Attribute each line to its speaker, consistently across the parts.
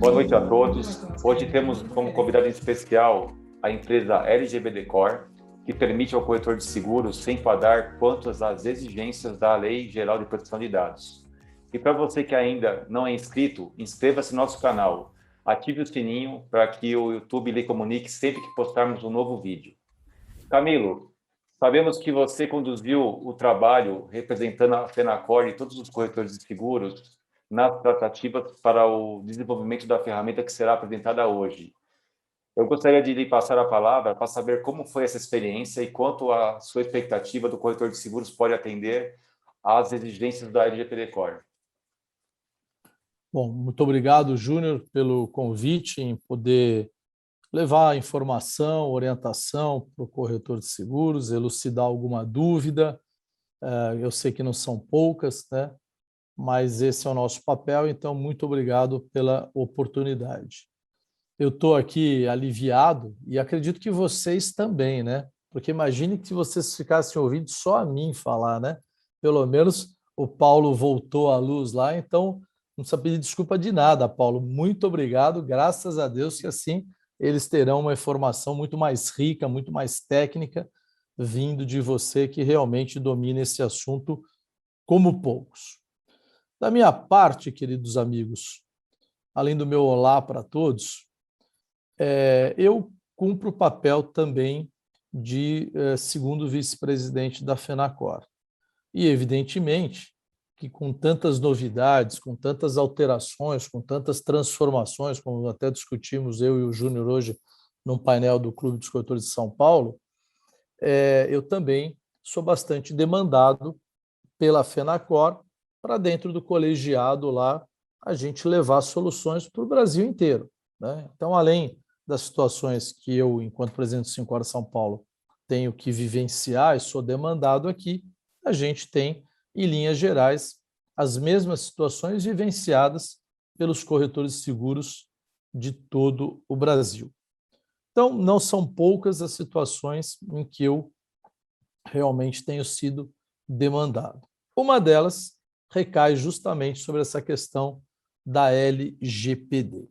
Speaker 1: Boa noite a todos. Hoje temos como convidado em especial a empresa LGBT Core, que permite ao corretor de seguros se enquadrar quanto às exigências da Lei Geral de Proteção de Dados. E para você que ainda não é inscrito, inscreva-se no nosso canal, ative o sininho para que o YouTube lhe comunique sempre que postarmos um novo vídeo. Camilo, sabemos que você conduziu o trabalho representando a Fenacor e todos os corretores de seguros nas tratativas para o desenvolvimento da ferramenta que será apresentada hoje. Eu gostaria de lhe passar a palavra para saber como foi essa experiência e quanto a sua expectativa do corretor de seguros pode atender às exigências da LGPD Core.
Speaker 2: Bom, muito obrigado, Júnior, pelo convite em poder levar informação, orientação para o corretor de seguros, elucidar alguma dúvida. Eu sei que não são poucas, né? Mas esse é o nosso papel, então muito obrigado pela oportunidade. Eu estou aqui aliviado e acredito que vocês também, né? Porque imagine que se vocês ficassem ouvindo só a mim falar, né? Pelo menos o Paulo voltou à luz lá, então não precisa pedir desculpa de nada, Paulo. Muito obrigado, graças a Deus que assim eles terão uma informação muito mais rica, muito mais técnica, vindo de você que realmente domina esse assunto como poucos. Da minha parte, queridos amigos, além do meu olá para todos, eu cumpro o papel também de segundo vice-presidente da Fenacor. E, evidentemente, que com tantas novidades, com tantas alterações, com tantas transformações, como até discutimos eu e o Júnior hoje num painel do Clube dos Corretores de São Paulo, eu também sou bastante demandado pela Fenacor para dentro do colegiado lá a gente levar soluções para o Brasil inteiro, né? Então, além das situações que eu, enquanto presidente do Sincor São Paulo, tenho que vivenciar e sou demandado aqui, a gente tem, em linhas gerais, as mesmas situações vivenciadas pelos corretores de seguros de todo o Brasil. Então, não são poucas as situações em que eu realmente tenho sido demandado. Uma delas recai justamente sobre essa questão da LGPD,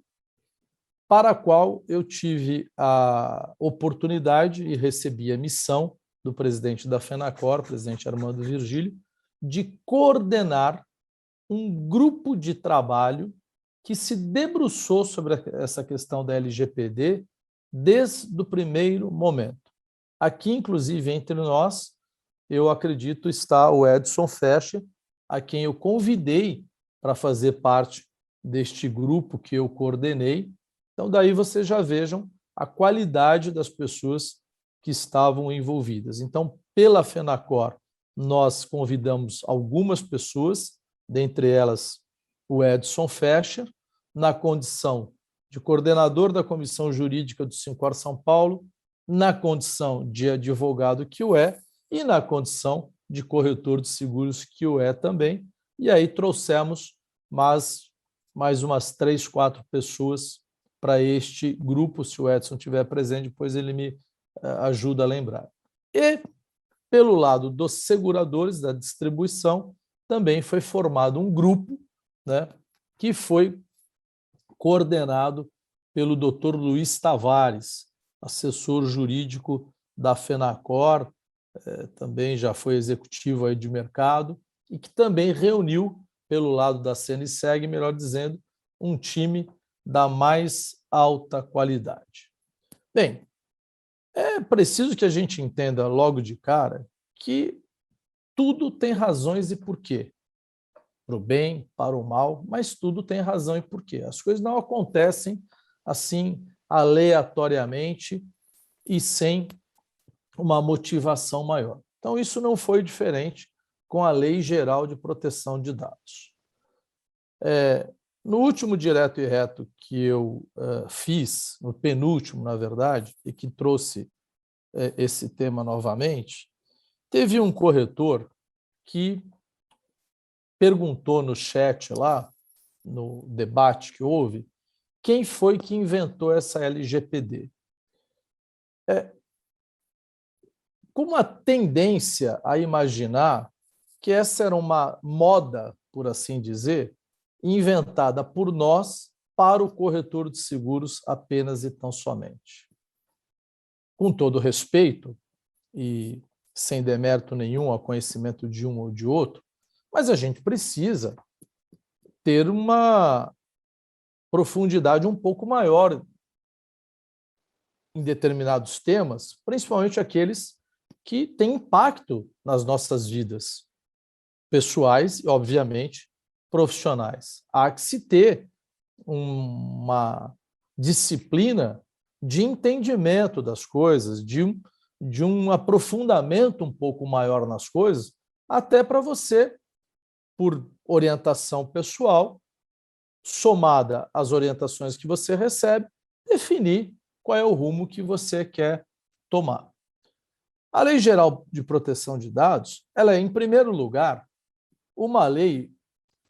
Speaker 2: para a qual eu tive a oportunidade e recebi a missão do presidente da Fenacor, presidente Armando Virgílio, de coordenar um grupo de trabalho que se debruçou sobre essa questão da LGPD desde o primeiro momento. Aqui, inclusive, entre nós, eu acredito, está o Edson Fecher, a quem eu convidei para fazer parte deste grupo que eu coordenei. Então, daí vocês já vejam a qualidade das pessoas que estavam envolvidas. Então, pela Fenacor, nós convidamos algumas pessoas, dentre elas o Edson Fecher, na condição de coordenador da Comissão Jurídica do Sincor São Paulo, na condição de advogado que o é, e na condição de corretor de seguros que o é também. E aí trouxemos mais umas 3, 4 pessoas para este grupo, se o Edson estiver presente, depois ele me ajuda a lembrar. E, pelo lado dos seguradores da distribuição, também foi formado um grupo, né, que foi coordenado pelo Dr. Luiz Tavares, assessor jurídico da Fenacor, também já foi executivo aí de mercado, e que também reuniu, pelo lado da CNSEG, melhor dizendo, um time da mais alta qualidade. Bem, é preciso que a gente entenda logo de cara que tudo tem razões e porquê. Para o bem, para o mal, mas tudo tem razão e porquê. As coisas não acontecem assim aleatoriamente e sem uma motivação maior. Então, isso não foi diferente com a Lei Geral de Proteção de Dados. No último Direto e Reto que eu fiz, no penúltimo, na verdade, e que trouxe esse tema novamente, teve um corretor que perguntou no chat lá, no debate que houve, quem foi que inventou essa LGPD. Com uma tendência a imaginar que essa era uma moda, por assim dizer, inventada por nós para o corretor de seguros apenas e tão somente. Com todo respeito, e sem demérito nenhum ao conhecimento de um ou de outro, mas a gente precisa ter uma profundidade um pouco maior em determinados temas, principalmente aqueles que têm impacto nas nossas vidas pessoais e, obviamente, profissionais. Há que se ter uma disciplina de entendimento das coisas, de um aprofundamento um pouco maior nas coisas, até para você, por orientação pessoal, somada às orientações que você recebe, definir qual é o rumo que você quer tomar. A Lei Geral de Proteção de Dados, ela é, em primeiro lugar, uma lei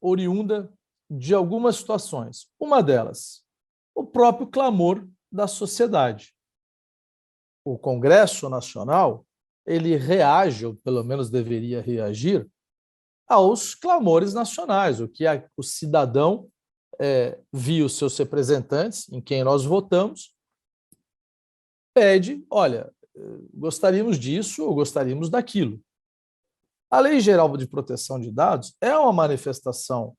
Speaker 2: oriunda de algumas situações. Uma delas, o próprio clamor da sociedade. O Congresso Nacional, ele reage, ou pelo menos deveria reagir, aos clamores nacionais, o que o cidadão via os seus representantes, em quem nós votamos, pede, olha, gostaríamos disso ou gostaríamos daquilo. A Lei Geral de Proteção de Dados é uma manifestação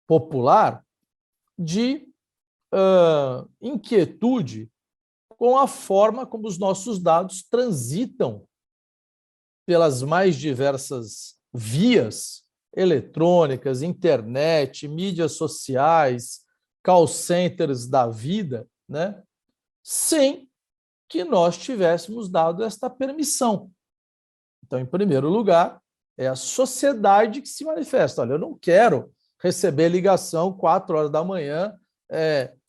Speaker 2: popular de inquietude com a forma como os nossos dados transitam pelas mais diversas vias eletrônicas, internet, mídias sociais, call centers da vida, né? Sem que nós tivéssemos dado esta permissão. Então, em primeiro lugar, é a sociedade que se manifesta. Olha, eu não quero receber ligação 4 horas da manhã,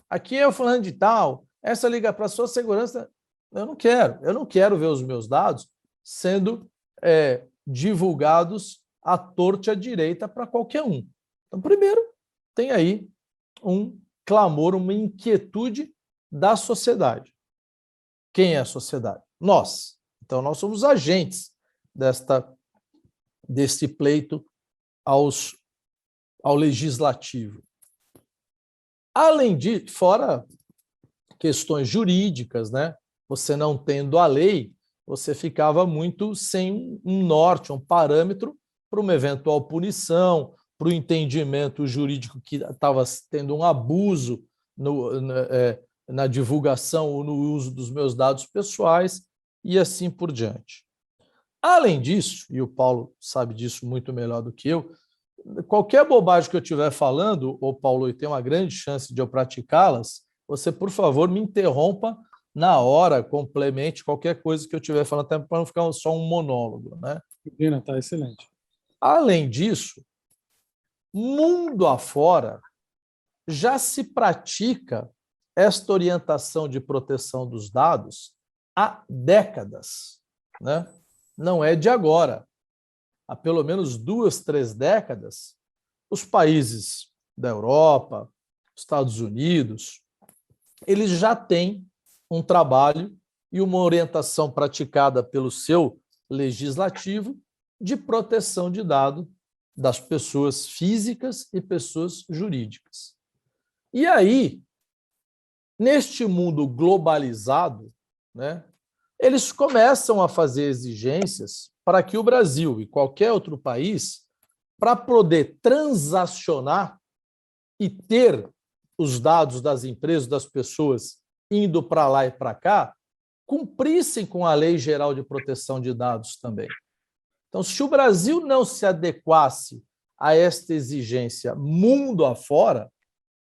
Speaker 2: aqui é o fulano de tal, essa liga para a sua segurança. Eu não quero ver os meus dados sendo divulgados à torta e à direita para qualquer um. Então, primeiro, tem aí um clamor, uma inquietude da sociedade. Quem é a sociedade? Nós. Então, nós somos agentes deste pleito ao legislativo. Além de, fora questões jurídicas, né? Você não tendo a lei, você ficava muito sem um norte, um parâmetro para uma eventual punição, para o entendimento jurídico que estava tendo um abuso na divulgação ou no uso dos meus dados pessoais e assim por diante. Além disso, e o Paulo sabe disso muito melhor do que eu, qualquer bobagem que eu estiver falando, ô Paulo, e tem uma grande chance de eu praticá-las, você, por favor, me interrompa na hora, complemente qualquer coisa que eu estiver falando, até para não ficar só um monólogo, né?
Speaker 3: Tá excelente.
Speaker 2: Além disso, mundo afora já se pratica esta orientação de proteção dos dados há décadas, né? Não é de agora. Há pelo menos 2, 3 décadas, os países da Europa, Estados Unidos, eles já têm um trabalho e uma orientação praticada pelo seu legislativo de proteção de dados das pessoas físicas e pessoas jurídicas. E aí, neste mundo globalizado, né, eles começam a fazer exigências para que o Brasil e qualquer outro país, para poder transacionar e ter os dados das empresas, das pessoas indo para lá e para cá, cumprissem com a Lei Geral de Proteção de Dados também. Então, se o Brasil não se adequasse a esta exigência mundo afora,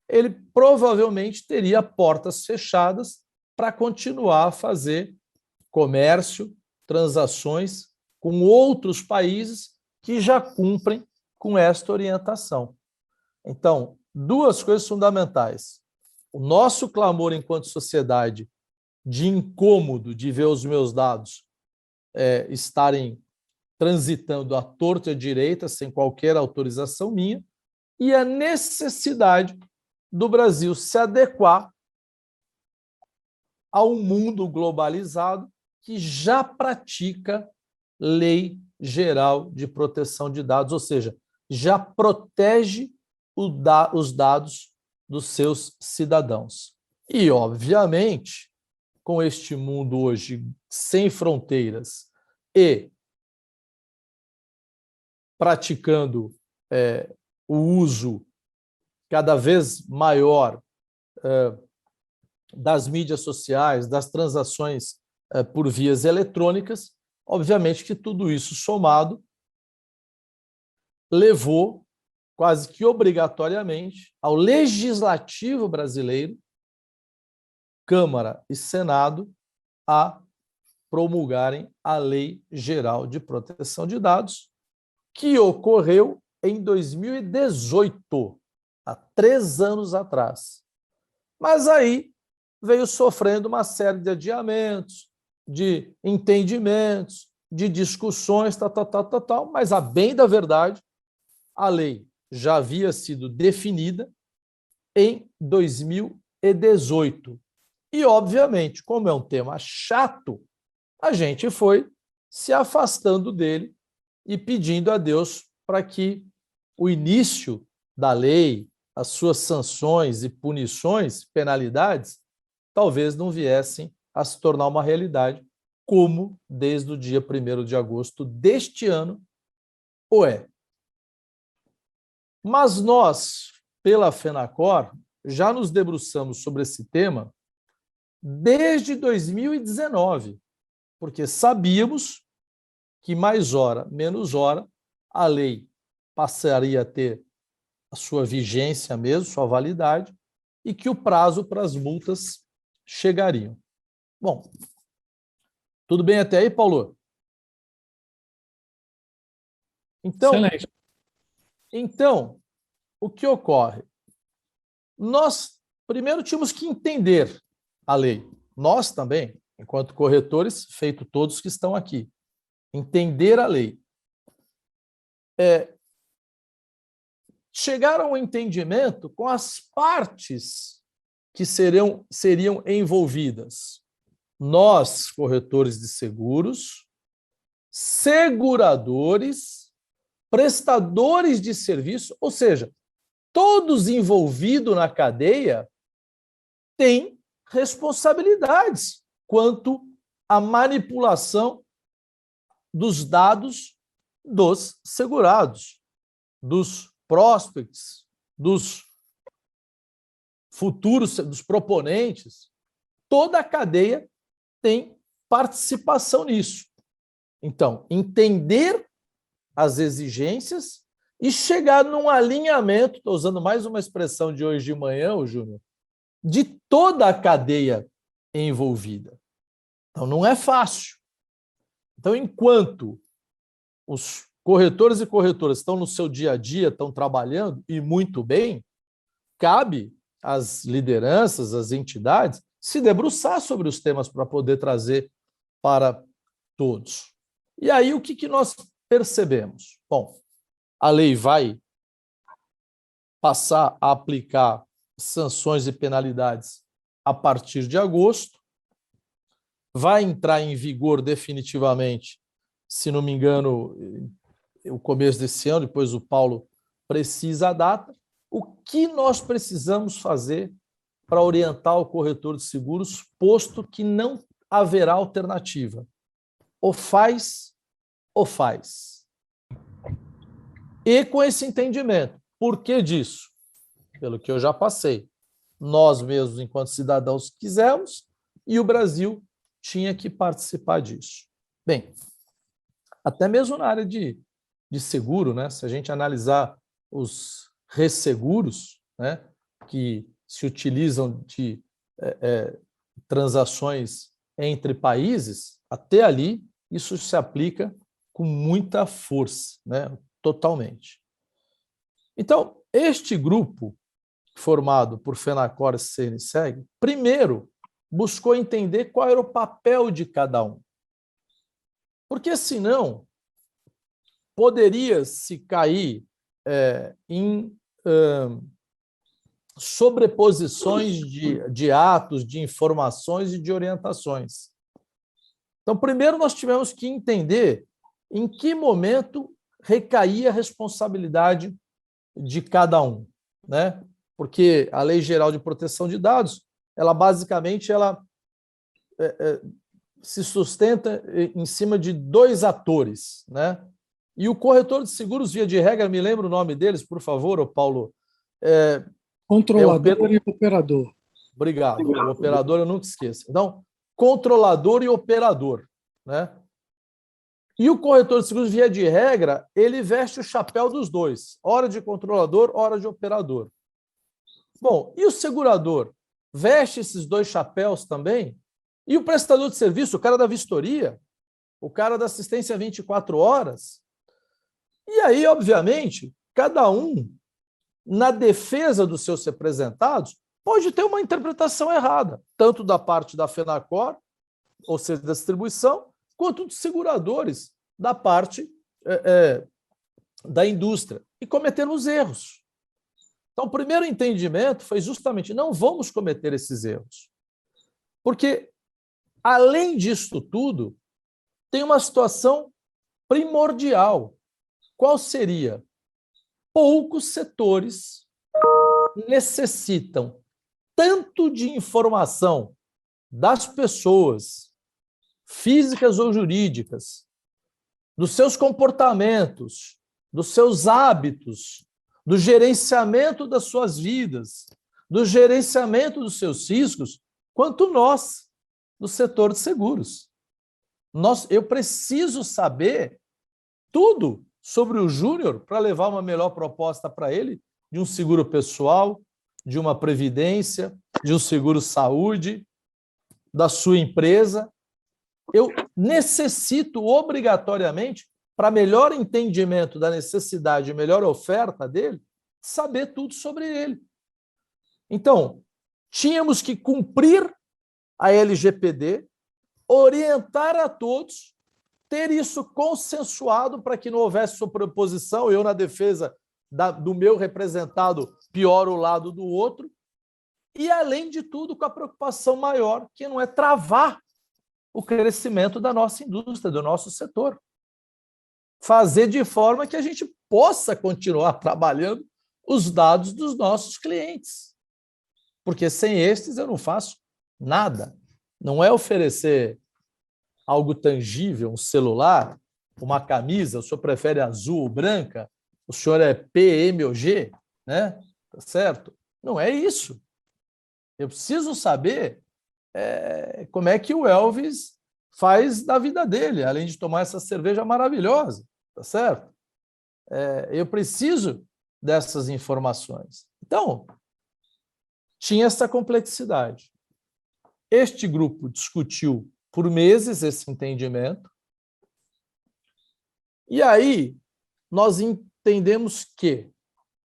Speaker 2: ele provavelmente teria portas fechadas para continuar a fazer comércio, transações com outros países que já cumprem com esta orientação. Então, 2 coisas fundamentais. O nosso clamor enquanto sociedade de incômodo de ver os meus dados estarem transitando à torta e à direita, sem qualquer autorização minha, e a necessidade do Brasil se adequar a um mundo globalizado que já pratica Lei Geral de Proteção de Dados, ou seja, já protege os dados dos seus cidadãos. E, obviamente, com este mundo hoje sem fronteiras e praticando o uso cada vez maior das mídias sociais, das transações por vias eletrônicas, obviamente que tudo isso somado levou quase que obrigatoriamente ao legislativo brasileiro, Câmara e Senado, a promulgarem a Lei Geral de Proteção de Dados, que ocorreu em 2018, há 3 anos atrás. Mas aí veio sofrendo uma série de adiamentos, de entendimentos, de discussões, tal, mas a bem da verdade, a lei já havia sido definida em 2018. E, obviamente, como é um tema chato, a gente foi se afastando dele e pedindo a Deus para que o início da lei, as suas sanções e punições, penalidades, talvez não viessem a se tornar uma realidade, como desde o dia 1º de agosto deste ano o é. Mas nós, pela FENACOR, já nos debruçamos sobre esse tema desde 2019, porque sabíamos que mais hora, menos hora, a lei passaria a ter a sua vigência mesmo, sua validade, e que o prazo para as multas chegariam. Bom, tudo bem até aí, Paulo?
Speaker 3: Excelente.
Speaker 2: Então, o que ocorre? Nós, primeiro, tínhamos que entender a lei. Nós também, enquanto corretores, feito todos que estão aqui, entender a lei. Chegar a um entendimento com as partes que seriam envolvidas. Nós, corretores de seguros, seguradores, prestadores de serviço, ou seja, todos envolvidos na cadeia têm responsabilidades quanto à manipulação dos dados dos segurados, dos prospects, dos futuros, dos proponentes. Toda a cadeia tem participação nisso. Então, entender as exigências e chegar num alinhamento, estou usando mais uma expressão de hoje de manhã, Júnior, de toda a cadeia envolvida. Então, não é fácil. Então, enquanto os corretores e corretoras estão no seu dia a dia, estão trabalhando, e muito bem, cabe às lideranças, às entidades, se debruçar sobre os temas para poder trazer para todos. E aí, o que nós percebemos? Bom, a lei vai passar a aplicar sanções e penalidades a partir de agosto, vai entrar em vigor definitivamente, se não me engano, o começo desse ano, depois o Paulo precisa a data. O que nós precisamos fazer para orientar o corretor de seguros, posto que não haverá alternativa? Ou faz, ou faz. E com esse entendimento. Por que disso? Pelo que eu já passei. Nós mesmos, enquanto cidadãos, quisemos, e o Brasil tinha que participar disso. Bem, até mesmo na área de seguro, né? Se a gente analisar os resseguros, né, que se utilizam de transações entre países, até ali isso se aplica com muita força, né, totalmente. Então, este grupo, formado por FENACOR e CNSEG, primeiro buscou entender qual era o papel de cada um. Porque, senão, poderia se cair em sobreposições de atos, de informações e de orientações. Então, primeiro nós tivemos que entender em que momento recaía a responsabilidade de cada um, né? porque a Lei Geral de Proteção de Dados, ela basicamente se sustenta em cima de dois atores, né? E o corretor de seguros, via de regra, me lembra o nome deles, por favor, ô Paulo?
Speaker 3: Controlador e operador.
Speaker 2: Obrigado. O operador eu nunca esqueço. Então, controlador e operador, né? E o corretor de seguros, via de regra, ele veste o chapéu dos dois, hora de controlador, hora de operador. Bom, e o segurador? Veste esses dois chapéus também? E o prestador de serviço, o cara da vistoria, o cara da assistência 24 horas? E aí, obviamente, cada um, na defesa dos seus representados, pode ter uma interpretação errada, tanto da parte da FENACOR, ou seja, da distribuição, quanto dos seguradores, da parte da indústria, e cometemos erros. Então, o primeiro entendimento foi justamente, não vamos cometer esses erros. Porque, além disso tudo, tem uma situação primordial. Qual seria? Poucos setores necessitam tanto de informação das pessoas, físicas ou jurídicas, dos seus comportamentos, dos seus hábitos, do gerenciamento das suas vidas, do gerenciamento dos seus riscos, quanto nós, do setor de seguros. Eu preciso saber tudo sobre o Júnior para levar uma melhor proposta para ele, de um seguro pessoal, de uma previdência, de um seguro saúde, da sua empresa. Eu necessito obrigatoriamente, para melhor entendimento da necessidade e melhor oferta dele, saber tudo sobre ele. Então, tínhamos que cumprir a LGPD, orientar a todos, ter isso consensuado para que não houvesse sobreposição, eu na defesa do meu representado pior o lado do outro, e, além de tudo, com a preocupação maior, que não é travar o crescimento da nossa indústria, do nosso setor. Fazer de forma que a gente possa continuar trabalhando os dados dos nossos clientes. Porque sem estes eu não faço nada. Não é oferecer algo tangível, um celular, uma camisa, o senhor prefere azul ou branca, o senhor é PM ou G, né? Tá certo? Não é isso. Eu preciso saber como é que o Elvis faz da vida dele, além de tomar essa cerveja maravilhosa, tá certo? Eu preciso dessas informações. Então, tinha essa complexidade. Este grupo discutiu por meses esse entendimento, e aí nós entendemos que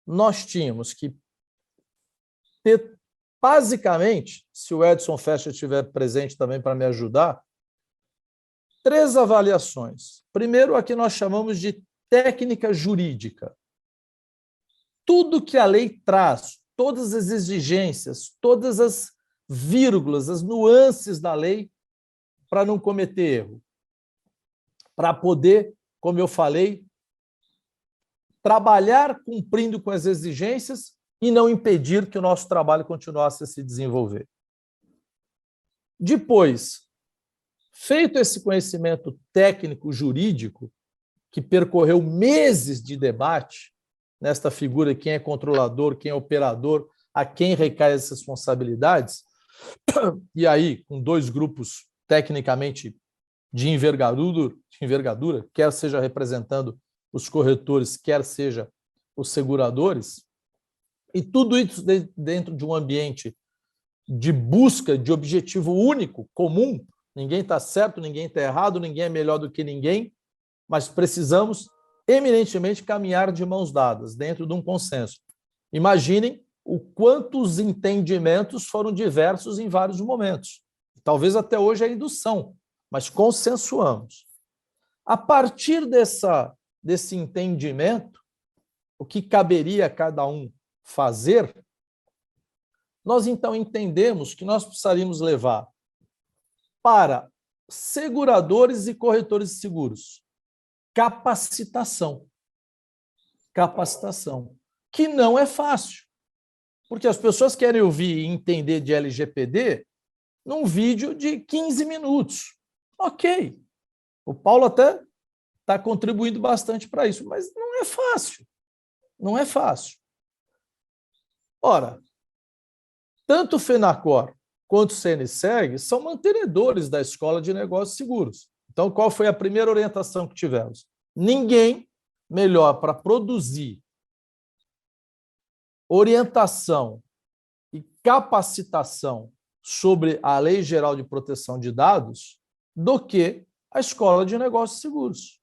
Speaker 2: nós tínhamos que ter, basicamente, se o Edson Festa estiver presente também para me ajudar, 3 avaliações. Primeiro, a que nós chamamos de técnica jurídica. Tudo que a lei traz, todas as exigências, todas as vírgulas, as nuances da lei, para não cometer erro. Para poder, como eu falei, trabalhar cumprindo com as exigências e não impedir que o nosso trabalho continuasse a se desenvolver. Depois, feito esse conhecimento técnico jurídico, que percorreu meses de debate nesta figura, quem é controlador, quem é operador, a quem recai as responsabilidades, e aí com 2 grupos tecnicamente de envergadura, quer seja representando os corretores, quer seja os seguradores, e tudo isso dentro de um ambiente de busca de objetivo único, comum. Ninguém está certo, ninguém está errado, ninguém é melhor do que ninguém, mas precisamos eminentemente caminhar de mãos dadas, dentro de um consenso. Imaginem o quanto os entendimentos foram diversos em vários momentos. Talvez até hoje ainda são, mas consensuamos. A partir desse entendimento, o que caberia a cada um fazer, nós então entendemos que nós precisaríamos levar para seguradores e corretores de seguros capacitação, que não é fácil. Porque as pessoas querem ouvir e entender de LGPD num vídeo de 15 minutos. Ok. O Paulo até está contribuindo bastante para isso, mas não é fácil. Não é fácil. Ora, tanto o FENACOR quanto o CNSEG são mantenedores da Escola de Negócios Seguros. Então, qual foi a primeira orientação que tivemos? Ninguém melhor para produzir orientação e capacitação sobre a Lei Geral de Proteção de Dados do que a Escola de Negócios Seguros.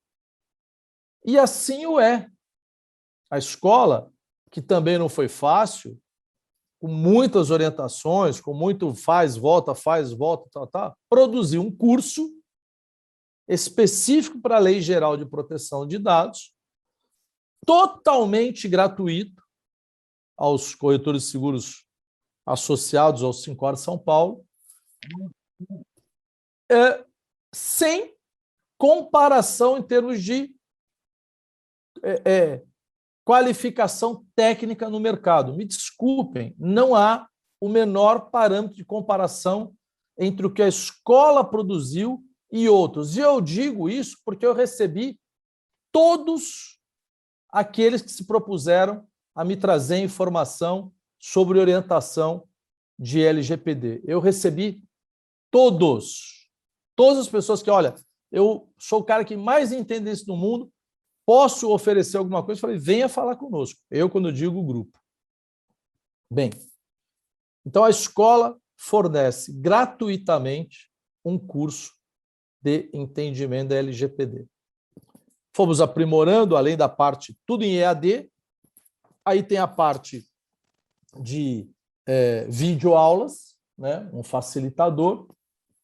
Speaker 2: E assim o é. A escola, que também não foi fácil, com muitas orientações, com muito faz, volta, produziu um curso específico para a Lei Geral de Proteção de Dados, totalmente gratuito aos corretores de seguros associados ao Sincor São Paulo, sem comparação em termos de qualificação técnica no mercado. Me desculpem, não há o menor parâmetro de comparação entre o que a escola produziu e outros. E eu digo isso porque eu recebi todos aqueles que se propuseram a me trazer informação sobre orientação de LGPD. Eu recebi todos. Todas as pessoas que, olha, eu sou o cara que mais entende isso no mundo, posso oferecer alguma coisa? Eu falei, venha falar conosco. Eu, quando eu digo grupo. Bem, então a escola fornece gratuitamente um curso de entendimento da LGPD. Fomos aprimorando, além da parte, tudo em EAD, aí tem a parte de videoaulas, né, um facilitador,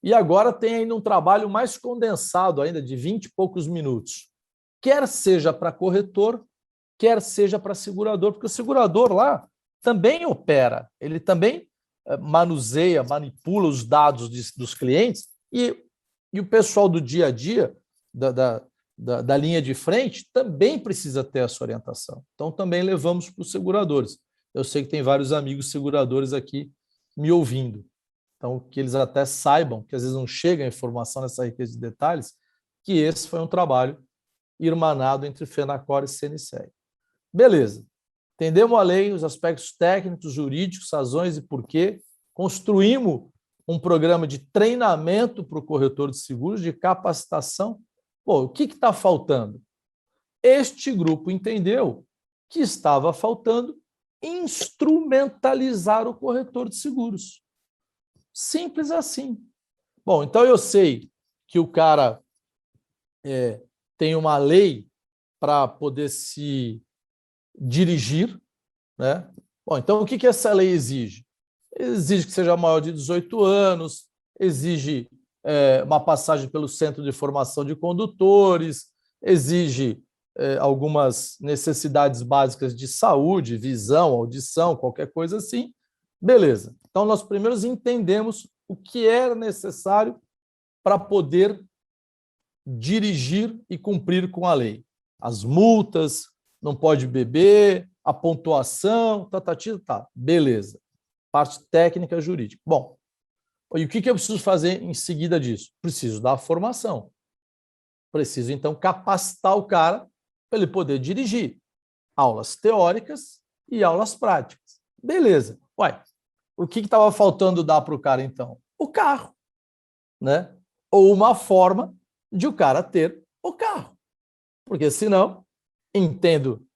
Speaker 2: e agora tem ainda um trabalho mais condensado, ainda de 20 e poucos minutos, quer seja para corretor, quer seja para segurador, porque o segurador lá também opera, ele também manuseia, manipula os dados dos clientes e o pessoal do dia a dia, da linha de frente, também precisa ter essa orientação. Então, também levamos para os seguradores. Eu sei que tem vários amigos seguradores aqui me ouvindo. Então, que eles até saibam, que às vezes não chega a informação nessa riqueza de detalhes, que esse foi um trabalho irmanado entre FENACOR e CNSEG. Beleza. Entendemos a lei, os aspectos técnicos, jurídicos, razões e porquê. Construímos um programa de treinamento para o corretor de seguros, de capacitação. Pô, o que está faltando? Este grupo entendeu que estava faltando instrumentalizar o corretor de seguros. Simples assim. Bom, então eu sei que o cara tem uma lei para poder se dirigir, né? Bom, então o que essa lei exige? Exige que seja maior de 18 anos, exige uma passagem pelo Centro de Formação de Condutores, exige algumas necessidades básicas de saúde, visão, audição, qualquer coisa assim. Beleza. Então, nós primeiro entendemos o que era necessário para poder dirigir e cumprir com a lei. As multas, não pode beber, a pontuação, tá. Beleza. Parte técnica jurídica. Bom, e o que eu preciso fazer em seguida disso? Preciso dar formação. Preciso, então, capacitar o cara para ele poder dirigir. Aulas teóricas e aulas práticas. Beleza. Ué, o que estava faltando dar para o cara, então? O carro, né? Ou uma forma de o cara ter o carro. Porque, senão, entendo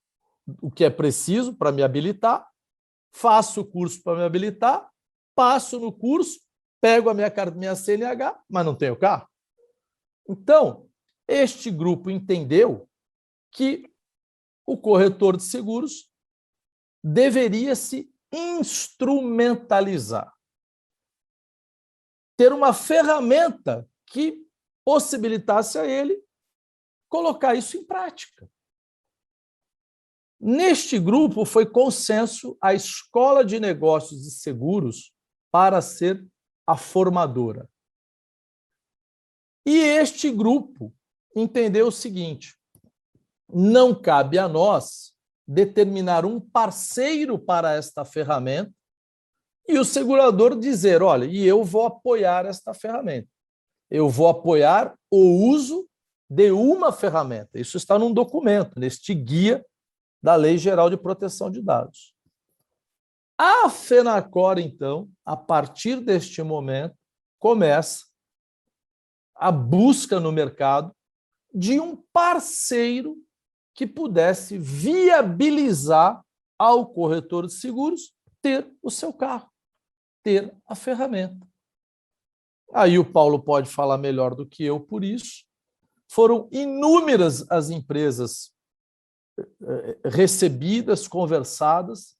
Speaker 2: o que é preciso para me habilitar, faço o curso para me habilitar, passo no curso, pego a minha CNH, mas não tenho carro. Então, este grupo entendeu que o corretor de seguros deveria se instrumentalizar. Ter uma ferramenta que possibilitasse a ele colocar isso em prática. Neste grupo foi consenso a Escola de Negócios e Seguros para ser a formadora. E este grupo entendeu o seguinte: não cabe a nós determinar um parceiro para esta ferramenta e o segurador dizer, olha, e eu vou apoiar esta ferramenta. Eu vou apoiar o uso de uma ferramenta. Isso está num documento, neste guia da Lei Geral de Proteção de Dados. A FENACOR, então, a partir deste momento, começa a busca no mercado de um parceiro que pudesse viabilizar ao corretor de seguros ter o seu carro, ter a ferramenta. Aí o Paulo pode falar melhor do que eu por isso. Foram inúmeras as empresas recebidas, conversadas,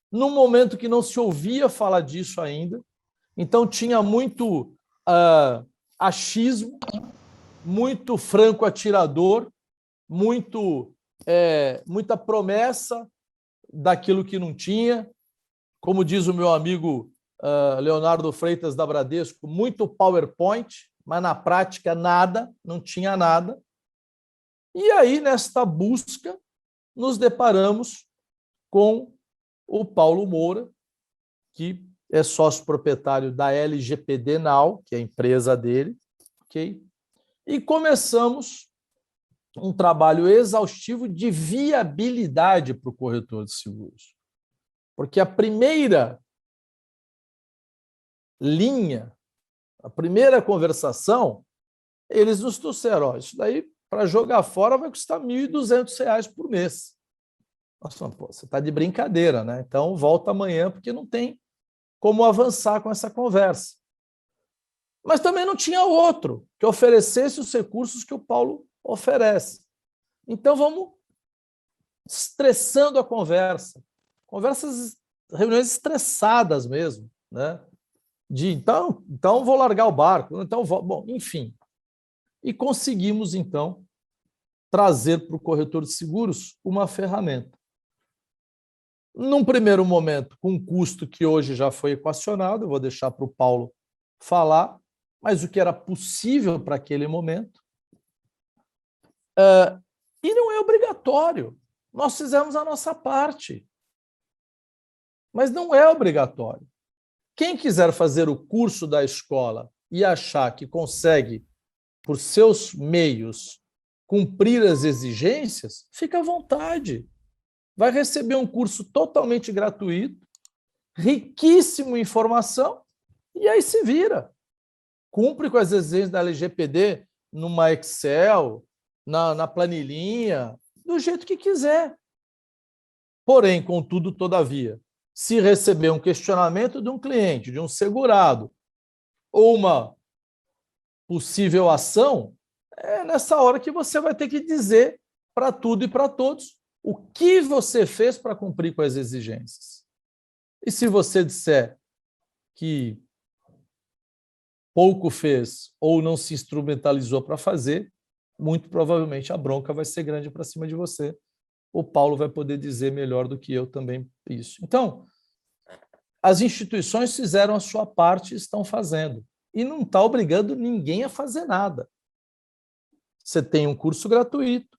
Speaker 2: num momento que não se ouvia falar disso ainda. Então tinha muito achismo, muito franco atirador, muita promessa daquilo que não tinha. Como diz o meu amigo Leonardo Freitas da Bradesco, muito PowerPoint, mas na prática nada, não tinha nada. E aí, nesta busca, nos deparamos com o Paulo Moura, que é sócio proprietário da LGPD Now, que é a empresa dele, ok? E começamos um trabalho exaustivo de viabilidade para o corretor de seguros. Porque a primeira linha, a primeira conversação, eles nos trouxeram, ó, isso daí, para jogar fora, vai custar R$ 1.200 por mês. Nós falamos, pô, você está de brincadeira, né? Então, volta amanhã, porque não tem como avançar com essa conversa. Mas também não tinha outro que oferecesse os recursos que o Paulo oferece. Então, vamos estressando a conversa. Reuniões estressadas mesmo, né? Então vou largar o barco, então bom, enfim. E conseguimos, então, trazer para o corretor de seguros uma ferramenta. Num primeiro momento, com um custo que hoje já foi equacionado, eu vou deixar para o Paulo falar, mas o que era possível para aquele momento. E não é obrigatório. Nós fizemos a nossa parte. Mas não é obrigatório. Quem quiser fazer o curso da escola e achar que consegue, por seus meios, cumprir as exigências, fica à vontade. Vai receber um curso totalmente gratuito, riquíssimo em informação, e aí se vira. Cumpre com as exigências da LGPD numa Excel, na planilhinha, do jeito que quiser. Porém, contudo, todavia, se receber um questionamento de um cliente, de um segurado, ou uma possível ação, é nessa hora que você vai ter que dizer para tudo e para todos o que você fez para cumprir com as exigências. E se você disser que pouco fez ou não se instrumentalizou para fazer, muito provavelmente a bronca vai ser grande para cima de você. O Paulo vai poder dizer melhor do que eu também isso. Então, as instituições fizeram a sua parte e estão fazendo. E não está obrigando ninguém a fazer nada. Você tem um curso gratuito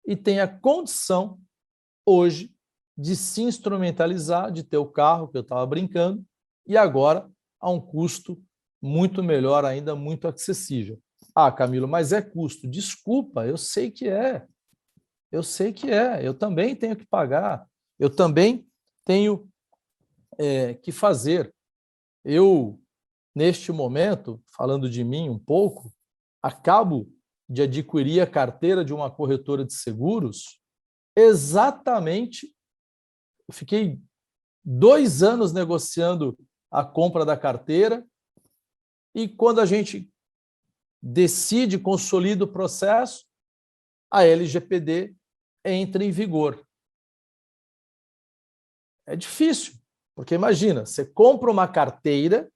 Speaker 2: e tem a condição, hoje, de se instrumentalizar, de ter o carro, que eu estava brincando, e agora a um custo muito melhor ainda, muito acessível. Ah, Camilo, mas é custo. Desculpa, eu sei que é. Eu sei que é. Eu também tenho que pagar. Eu também tenho que fazer. Eu, neste momento, falando de mim um pouco, acabo de adquirir a carteira de uma corretora de seguros exatamente. Eu fiquei 2 anos negociando a compra da carteira e quando a gente decide, consolida o processo, a LGPD entra em vigor. É difícil, porque imagina, você compra uma carteira,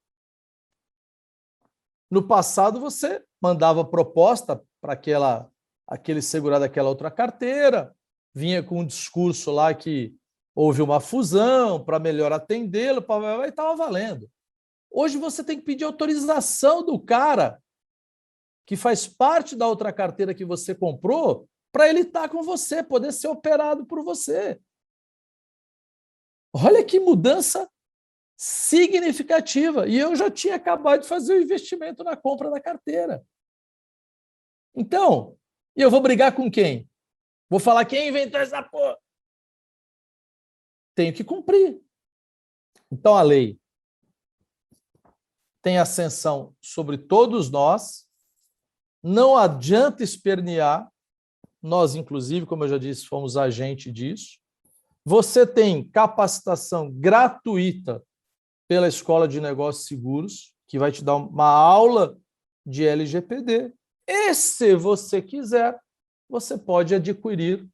Speaker 2: no passado você mandava proposta para aquele segurado daquela outra carteira, vinha com um discurso lá que houve uma fusão para melhor atendê-lo, e estava valendo. Hoje você tem que pedir autorização do cara que faz parte da outra carteira que você comprou para ele estar com você, poder ser operado por você. Olha que mudança significativa. E eu já tinha acabado de fazer o investimento na compra da carteira. Então, e eu vou brigar com quem? Vou falar quem inventou essa porra? Tenho que cumprir. Então, a lei tem ascensão sobre todos nós, não adianta espernear, nós, inclusive, como eu já disse, fomos agente disso. Você tem capacitação gratuita pela Escola de Negócios Seguros, que vai te dar uma aula de LGPD. E, se você quiser, você pode adquirir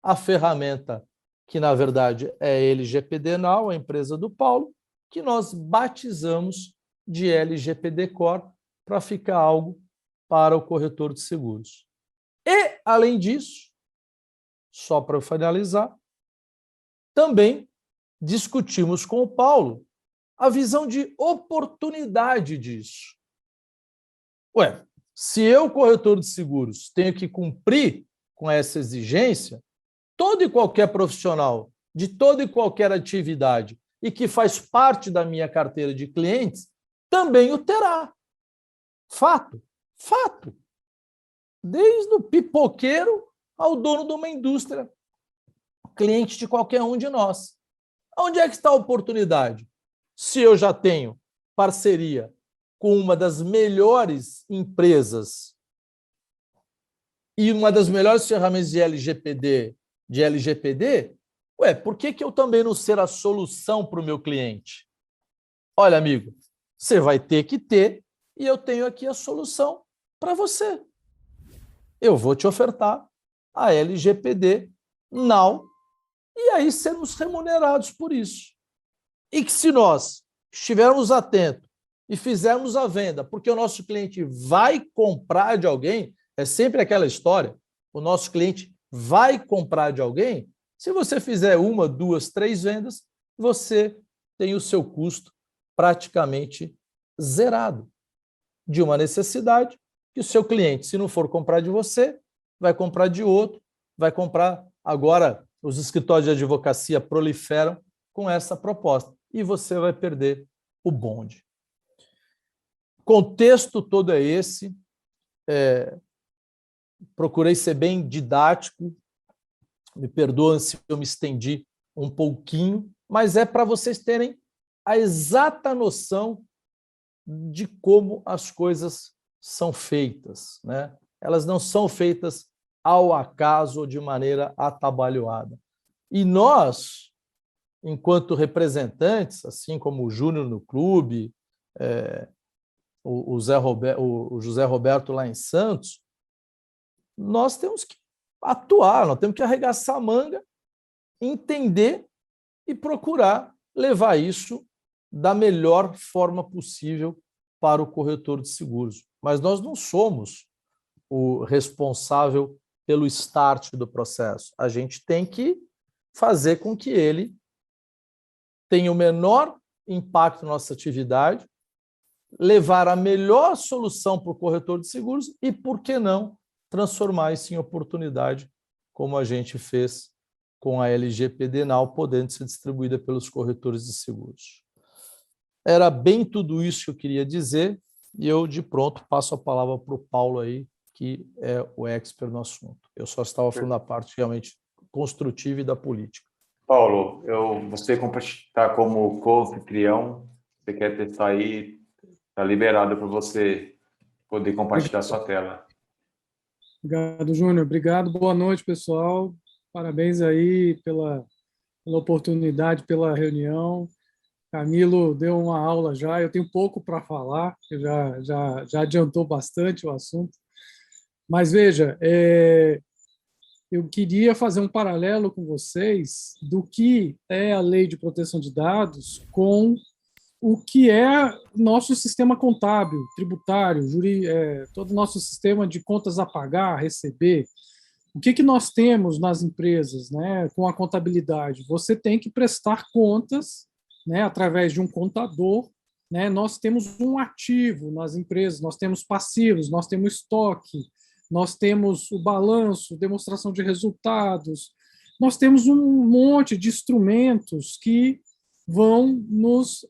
Speaker 2: a ferramenta, que, na verdade, é LGPD Now, a empresa do Paulo, que nós batizamos de LGPD Core, para ficar algo para o corretor de seguros. E, além disso, só para finalizar, também discutimos com o Paulo a visão de oportunidade disso. Ué, se eu, corretor de seguros, tenho que cumprir com essa exigência, todo e qualquer profissional de toda e qualquer atividade e que faz parte da minha carteira de clientes também o terá. Fato, fato. Desde o pipoqueiro ao dono de uma indústria, cliente de qualquer um de nós. Onde é que está a oportunidade? Se eu já tenho parceria com uma das melhores empresas e uma das melhores ferramentas de LGPD, por que eu também não ser a solução para o meu cliente? Olha, amigo, você vai ter que ter, e eu tenho aqui a solução para você. Eu vou te ofertar a LGPD Now, e aí sermos remunerados por isso. E que, se nós estivermos atentos e fizermos a venda, porque o nosso cliente vai comprar de alguém, é sempre aquela história, o nosso cliente vai comprar de alguém, se você fizer 1, 2, 3 vendas, você tem o seu custo praticamente zerado de uma necessidade que o seu cliente, se não for comprar de você, vai comprar de outro, vai comprar. Agora, os escritórios de advocacia proliferam com essa proposta e você vai perder o bonde. O contexto todo é esse. Procurei ser bem didático, me perdoem se eu me estendi um pouquinho, mas é para vocês terem a exata noção de como as coisas são feitas, né? Elas não são feitas ao acaso ou de maneira atabalhoada. E nós, enquanto representantes, assim como o Júnior no clube, o José Roberto lá em Santos, nós temos que atuar, nós temos que arregaçar a manga, entender e procurar levar isso da melhor forma possível para o corretor de seguros. Mas nós não somos o responsável pelo start do processo. A gente tem que fazer com que ele tenha o menor impacto na nossa atividade, levar a melhor solução para o corretor de seguros e, por que não, transformar isso em oportunidade, como a gente fez com a LGPD Now, podendo ser distribuída pelos corretores de seguros. Era bem tudo isso que eu queria dizer, e eu, de pronto, passo a palavra para o Paulo aí, que é o expert no assunto. Eu só estava falando da parte realmente construtiva e da política.
Speaker 1: Paulo, você está como co-anfitrião, você quer testar aí, está liberado para você poder compartilhar sua tela.
Speaker 3: Obrigado, Júnior. Obrigado. Boa noite, pessoal. Parabéns aí pela oportunidade, pela reunião. Camilo deu uma aula já. Eu tenho pouco para falar, já adiantou bastante o assunto. Mas, veja, eu queria fazer um paralelo com vocês do que é a Lei de Proteção de Dados com o que é nosso sistema contábil, tributário, todo o nosso sistema de contas a pagar, a receber. O que nós temos nas empresas, né, com a contabilidade? Você tem que prestar contas, né, através de um contador. Né, nós temos um ativo nas empresas, nós temos passivos, nós temos estoque, nós temos o balanço, demonstração de resultados, nós temos um monte de instrumentos que vão nos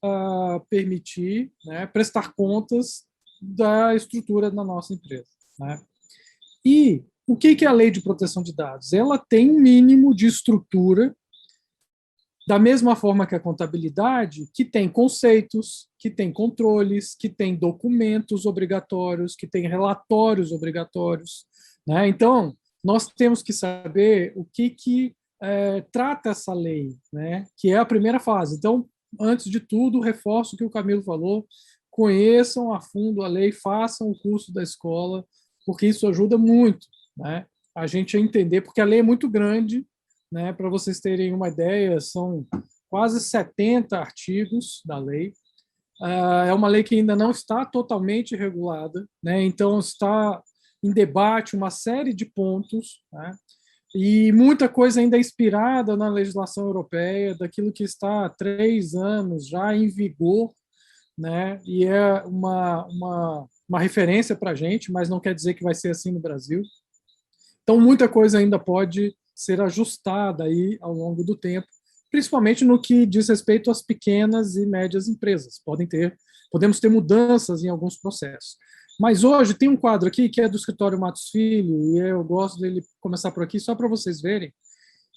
Speaker 3: permitir, né, prestar contas da estrutura da nossa empresa, né? E o que é a Lei de Proteção de Dados? Ela tem um mínimo de estrutura, da mesma forma que a contabilidade, que tem conceitos, que tem controles, que tem documentos obrigatórios, que tem relatórios obrigatórios, né? Então, nós temos que saber o que trata essa lei, né? Que é a primeira fase. Então, antes de tudo, reforço o que o Camilo falou, conheçam a fundo a lei, façam o curso da escola, porque isso ajuda muito, né, a gente a entender, porque a lei é muito grande, né, para vocês terem uma ideia, são quase 70 artigos da lei. É uma lei que ainda não está totalmente regulada, né, então está em debate uma série de pontos, né, e muita coisa ainda é inspirada na legislação europeia, daquilo que está há 3 anos já em vigor, né, e é uma referência para a gente, mas não quer dizer que vai ser assim no Brasil. Então, muita coisa ainda pode ser ajustada aí ao longo do tempo, principalmente no que diz respeito às pequenas e médias empresas. Podemos ter mudanças em alguns processos. Mas hoje tem um quadro aqui que é do escritório Matos Filho, e eu gosto dele começar por aqui, só para vocês verem,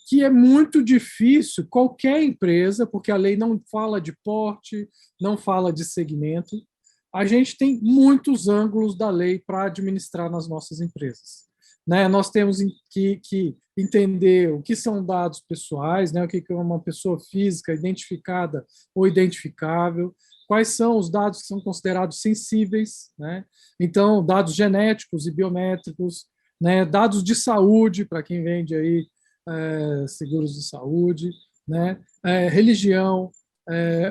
Speaker 3: que é muito difícil qualquer empresa, porque a lei não fala de porte, não fala de segmento, a gente tem muitos ângulos da lei para administrar nas nossas empresas, né? Nós temos que entender o que são dados pessoais, né? O que é uma pessoa física identificada ou identificável, quais são os dados que são considerados sensíveis, né? Então, dados genéticos e biométricos, né? Dados de saúde, para quem vende aí seguros de saúde, né? Religião,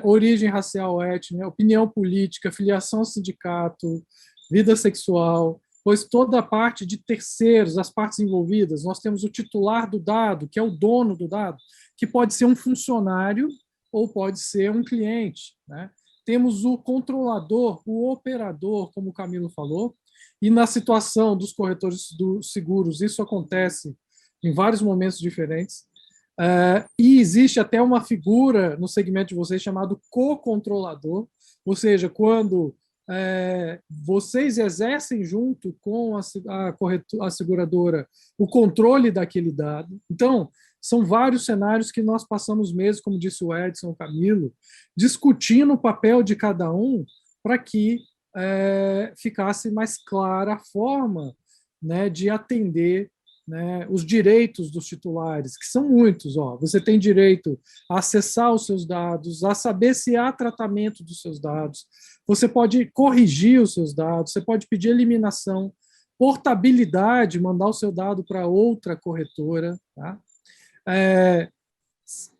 Speaker 3: origem racial, étnica, opinião política, filiação ao sindicato, vida sexual, pois toda a parte de terceiros, as partes envolvidas, nós temos o titular do dado, que é o dono do dado, que pode ser um funcionário ou pode ser um cliente, né? Temos o controlador, o operador, como o Camilo falou, e na situação dos corretores dos seguros, isso acontece em vários momentos diferentes. E existe até uma figura no segmento de vocês chamado co-controlador, ou seja, quando vocês exercem junto com a seguradora o controle daquele dado. Então, são vários cenários que nós passamos meses, como disse o Edson, o Camilo, discutindo o papel de cada um para que ficasse mais clara a forma, né, de atender, né, os direitos dos titulares, que são muitos. Você tem direito a acessar os seus dados, a saber se há tratamento dos seus dados, você pode corrigir os seus dados, você pode pedir eliminação, portabilidade, mandar o seu dado para outra corretora, tá?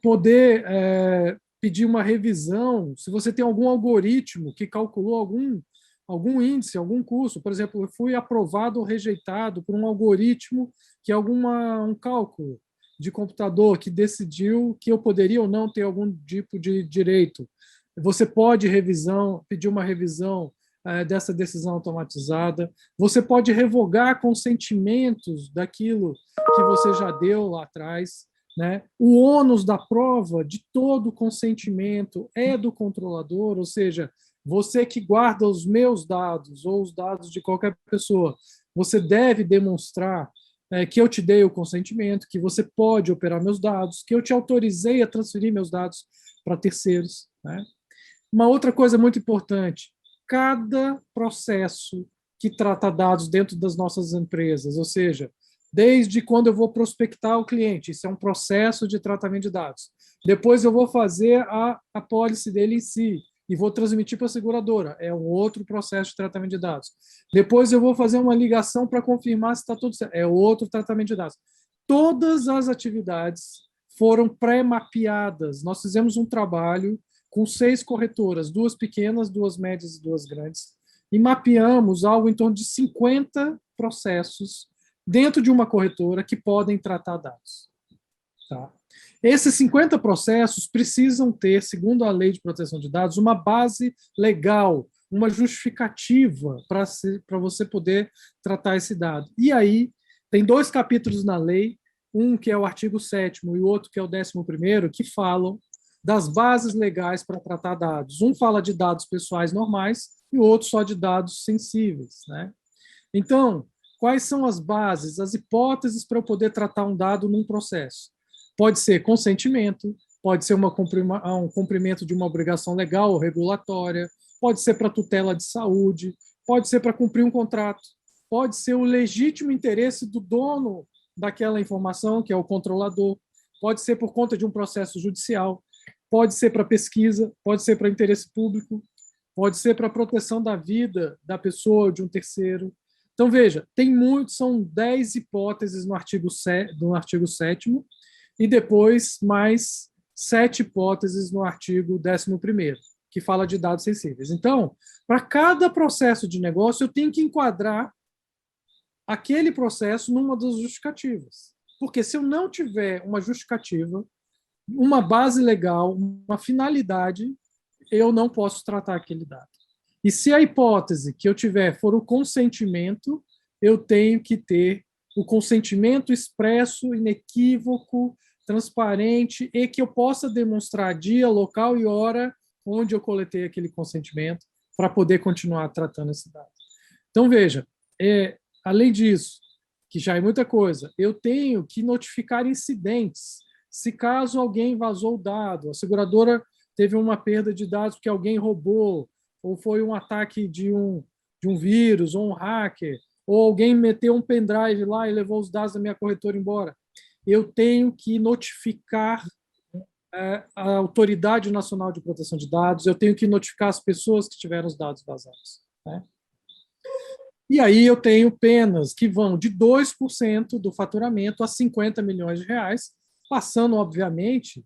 Speaker 3: Poder pedir uma revisão, se você tem algum algoritmo que calculou algum índice, algum custo. Por exemplo, eu fui aprovado ou rejeitado por um algoritmo que é um cálculo de computador que decidiu que eu poderia ou não ter algum tipo de direito. Você pode pedir uma revisão dessa decisão automatizada. Você pode revogar consentimentos daquilo que você já deu lá atrás, né? O ônus da prova de todo o consentimento é do controlador, ou seja, você que guarda os meus dados ou os dados de qualquer pessoa, você deve demonstrar que eu te dei o consentimento, que você pode operar meus dados, que eu te autorizei a transferir meus dados para terceiros, né? Uma outra coisa muito importante, cada processo que trata dados dentro das nossas empresas, ou seja, desde quando eu vou prospectar o cliente, isso é um processo de tratamento de dados. Depois eu vou fazer a apólice dele em si, e vou transmitir para a seguradora. É um outro processo de tratamento de dados. Depois eu vou fazer uma ligação para confirmar se está tudo certo. É outro tratamento de dados. Todas as atividades foram pré-mapeadas. Nós fizemos um trabalho com 6 corretoras, 2 pequenas, 2 médias e 2 grandes, e mapeamos algo em torno de 50 processos dentro de uma corretora que podem tratar dados. Tá? Esses 50 processos precisam ter, segundo a Lei de Proteção de Dados, uma base legal, uma justificativa para você poder tratar esse dado. E aí, tem 2 capítulos na lei um que é o artigo 7º e o outro que é o 11º, que falam das bases legais para tratar dados. Um fala de dados pessoais normais e o outro só de dados sensíveis, né? Então, quais são as bases, as hipóteses para eu poder tratar um dado num processo? Pode ser consentimento, pode ser um cumprimento de uma obrigação legal ou regulatória, pode ser para tutela de saúde, pode ser para cumprir um contrato, pode ser o legítimo interesse do dono daquela informação, que é o controlador, pode ser por conta de um processo judicial, pode ser para pesquisa, pode ser para interesse público, pode ser para proteção da vida da pessoa ou de um terceiro. Então, veja, são 10 hipóteses no artigo 7º e depois mais 7 hipóteses no artigo 11º, que fala de dados sensíveis. Então, para cada processo de negócio, eu tenho que enquadrar aquele processo numa das justificativas. Porque se eu não tiver uma justificativa, uma base legal, uma finalidade, eu não posso tratar aquele dado. E se a hipótese que eu tiver for o consentimento, eu tenho que ter o consentimento expresso, inequívoco, transparente, e que eu possa demonstrar dia, local e hora onde eu coletei aquele consentimento para poder continuar tratando esse dado. Então, veja, além disso, que já é muita coisa, eu tenho que notificar incidentes. Se caso alguém vazou o dado, a seguradora teve uma perda de dados porque alguém roubou, ou foi um ataque de um vírus, ou um hacker, ou alguém meteu um pendrive lá e levou os dados da minha corretora embora, eu tenho que notificar a Autoridade Nacional de Proteção de Dados, eu tenho que notificar as pessoas que tiveram os dados vazados, né? E aí eu tenho penas que vão de 2% do faturamento a 50 milhões de reais, passando, obviamente,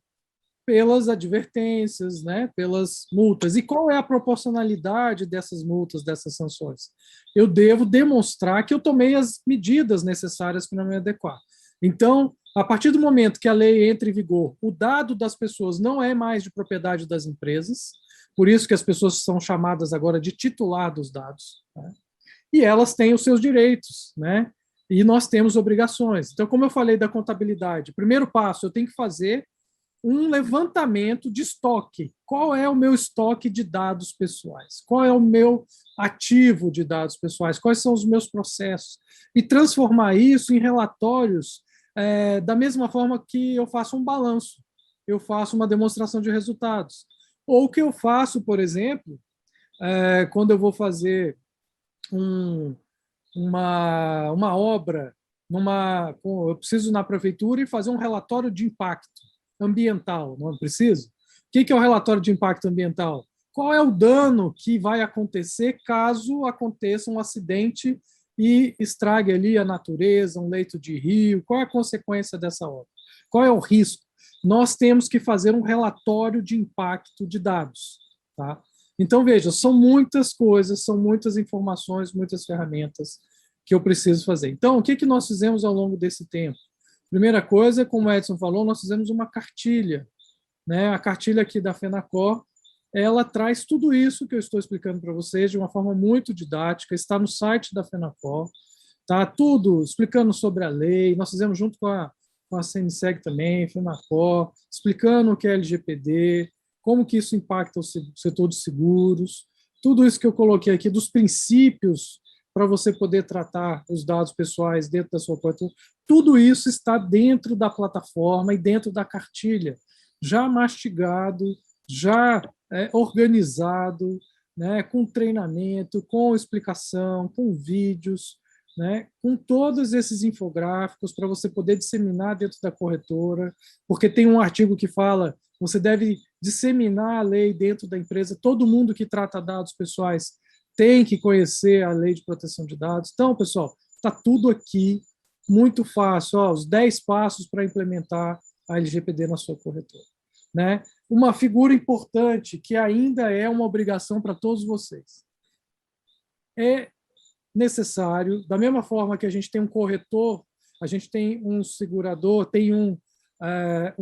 Speaker 3: pelas advertências, né, pelas multas. E qual é a proporcionalidade dessas multas, dessas sanções? Eu devo demonstrar que eu tomei as medidas necessárias para me adequar. Então, a partir do momento que a lei entra em vigor, o dado das pessoas não é mais de propriedade das empresas, por isso que as pessoas são chamadas agora de titular dos dados, né? E elas têm os seus direitos, né? E nós temos obrigações. Então, como eu falei da contabilidade, primeiro passo, eu tenho que fazer um levantamento de estoque. Qual é o meu estoque de dados pessoais? Qual é o meu ativo de dados pessoais? Quais são os meus processos? E transformar isso em relatórios da mesma forma que eu faço um balanço, eu faço uma demonstração de resultados. Ou que eu faço, por exemplo, quando eu vou fazer uma obra, eu preciso na prefeitura e fazer um relatório de impacto ambiental, não é preciso? O que é o relatório de impacto ambiental? Qual é o dano que vai acontecer caso aconteça um acidente e estrague ali a natureza, um leito de rio? Qual é a consequência dessa obra? Qual é o risco? Nós temos que fazer um relatório de impacto de dados, tá? Então, veja, são muitas coisas, são muitas informações, muitas ferramentas que eu preciso fazer. Então, o que nós fizemos ao longo desse tempo? Primeira coisa, como o Edson falou, nós fizemos uma cartilha, né? A cartilha aqui da FENACOR, ela traz tudo isso que eu estou explicando para vocês de uma forma muito didática, está no site da FENACOR, tá tudo explicando sobre a lei, nós fizemos junto com a CNSEG também, FENACOR, explicando o que é LGPD, como que isso impacta o setor de seguros, tudo isso que eu coloquei aqui, dos princípios para você poder tratar os dados pessoais dentro da sua corretora, tudo isso está dentro da plataforma e dentro da cartilha, já mastigado, já organizado, né, com treinamento, com explicação, com vídeos, né, com todos esses infográficos para você poder disseminar dentro da corretora, porque tem um artigo que fala você deve disseminar a lei dentro da empresa, todo mundo que trata dados pessoais tem que conhecer a lei de proteção de dados. Então, pessoal, está tudo aqui, muito fácil, os 10 passos para implementar a LGPD na sua corretora, né? Uma figura importante, que ainda é uma obrigação para todos vocês. É necessário, da mesma forma que a gente tem um corretor, a gente tem um segurador, tem um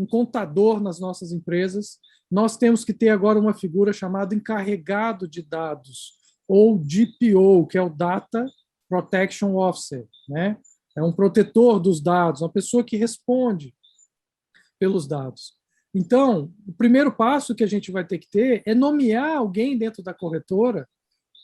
Speaker 3: contador nas nossas empresas, nós temos que ter agora uma figura chamada encarregado de dados, ou DPO, que é o Data Protection Officer, né? é um protetor dos dados, uma pessoa que responde pelos dados. Então, o primeiro passo que a gente vai ter que ter é nomear alguém dentro da corretora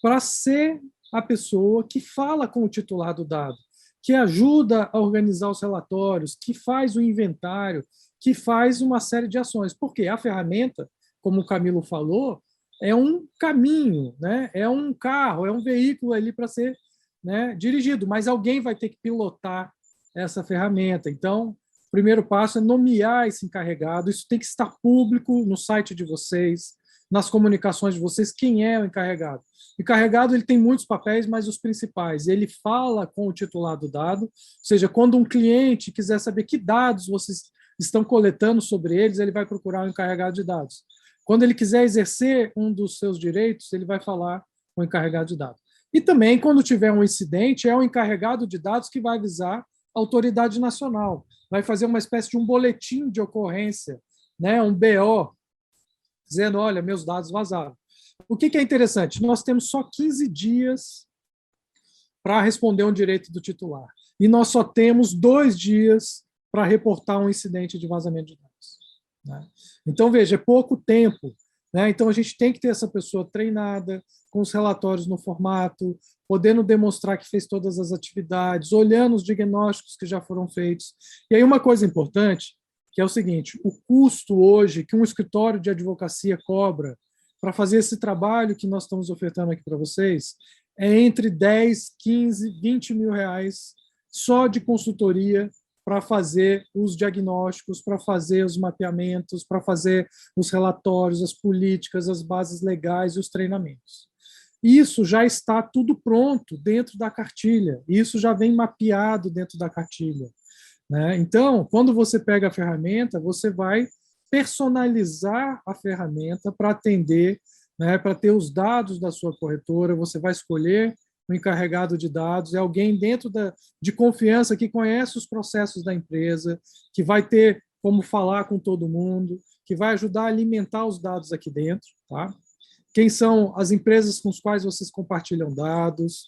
Speaker 3: para ser a pessoa que fala com o titular do dado, que ajuda a organizar os relatórios, que faz o inventário, que faz uma série de ações. Porque a ferramenta, como o Camilo falou, é um caminho, né? É um carro, é um veículo ali para ser, né, dirigido, mas alguém vai ter que pilotar essa ferramenta. Então, o primeiro passo é nomear esse encarregado. Isso tem que estar público no site de vocês, nas comunicações de vocês, quem é o encarregado. O encarregado ele tem muitos papéis, mas os principais. Ele fala com o titular do dado, ou seja, quando um cliente quiser saber que dados vocês estão coletando sobre eles, ele vai procurar o encarregado de dados. Quando ele quiser exercer um dos seus direitos, ele vai falar com o encarregado de dados. E também, quando tiver um incidente, é o encarregado de dados que vai avisar a autoridade nacional, vai fazer uma espécie de um boletim de ocorrência, né, um BO, dizendo, olha, meus dados vazaram. O que é interessante? Nós temos só 15 dias para responder um direito do titular. E nós só temos 2 dias para reportar um incidente de vazamento de dados, né? Então, veja, é pouco tempo, né? Então, a gente tem que ter essa pessoa treinada, com os relatórios no formato, podendo demonstrar que fez todas as atividades, olhando os diagnósticos que já foram feitos. E aí, uma coisa importante, que é o seguinte, o custo hoje que um escritório de advocacia cobra para fazer esse trabalho que nós estamos ofertando aqui para vocês é entre 10, 15, 20 mil reais só de consultoria para fazer os diagnósticos, para fazer os mapeamentos, para fazer os relatórios, as políticas, as bases legais e os treinamentos. Isso já está tudo pronto dentro da cartilha, isso já vem mapeado dentro da cartilha, né? Então, quando você pega a ferramenta, você vai personalizar a ferramenta para atender, né, para ter os dados da sua corretora, você vai escolher o encarregado de dados, é alguém dentro de confiança que conhece os processos da empresa, que vai ter como falar com todo mundo, que vai ajudar a alimentar os dados aqui dentro, tá? Quem são as empresas com as quais vocês compartilham dados,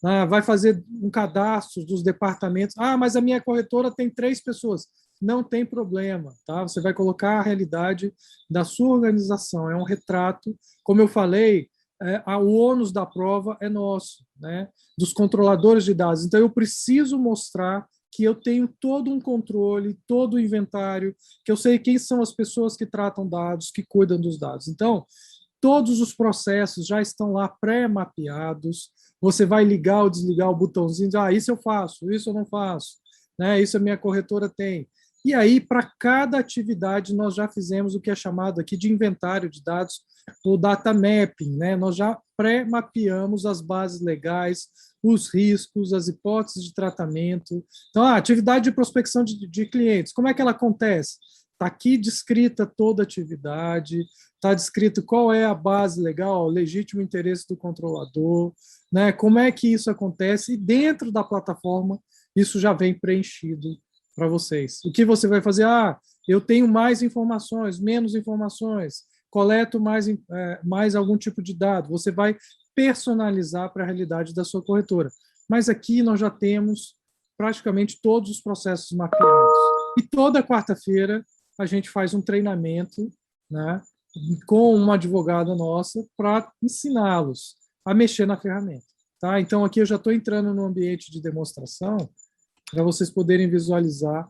Speaker 3: né? Vai fazer um cadastro dos departamentos. Ah, mas a minha corretora tem 3 pessoas. Não tem problema, tá? Você vai colocar a realidade da sua organização, é um retrato. Como eu falei, o ônus da prova é nosso, né? Dos controladores de dados. Então, eu preciso mostrar que eu tenho todo um controle, todo o inventário, que eu sei quem são as pessoas que tratam dados, que cuidam dos dados. Então, todos os processos já estão lá pré-mapeados. Você vai ligar ou desligar o botãozinho, isso eu faço, isso eu não faço, né? Isso a minha corretora tem. E aí, para cada atividade, nós já fizemos o que é chamado aqui de inventário de dados, o data mapping, né? Nós já pré-mapeamos as bases legais, os riscos, as hipóteses de tratamento. Então, a atividade de prospecção de clientes, como é que ela acontece? Está aqui descrita toda a atividade, está descrito qual é a base legal, o legítimo interesse do controlador, né? Como é que isso acontece, e dentro da plataforma isso já vem preenchido para vocês. O que você vai fazer? Eu tenho mais informações, menos informações, coleto mais algum tipo de dado. Você vai personalizar para a realidade da sua corretora. Mas aqui nós já temos praticamente todos os processos mapeados. E toda quarta-feira a gente faz um treinamento, né, com uma advogada nossa para ensiná-los a mexer na ferramenta. Tá? Então, aqui eu já estou entrando no ambiente de demonstração para vocês poderem visualizar,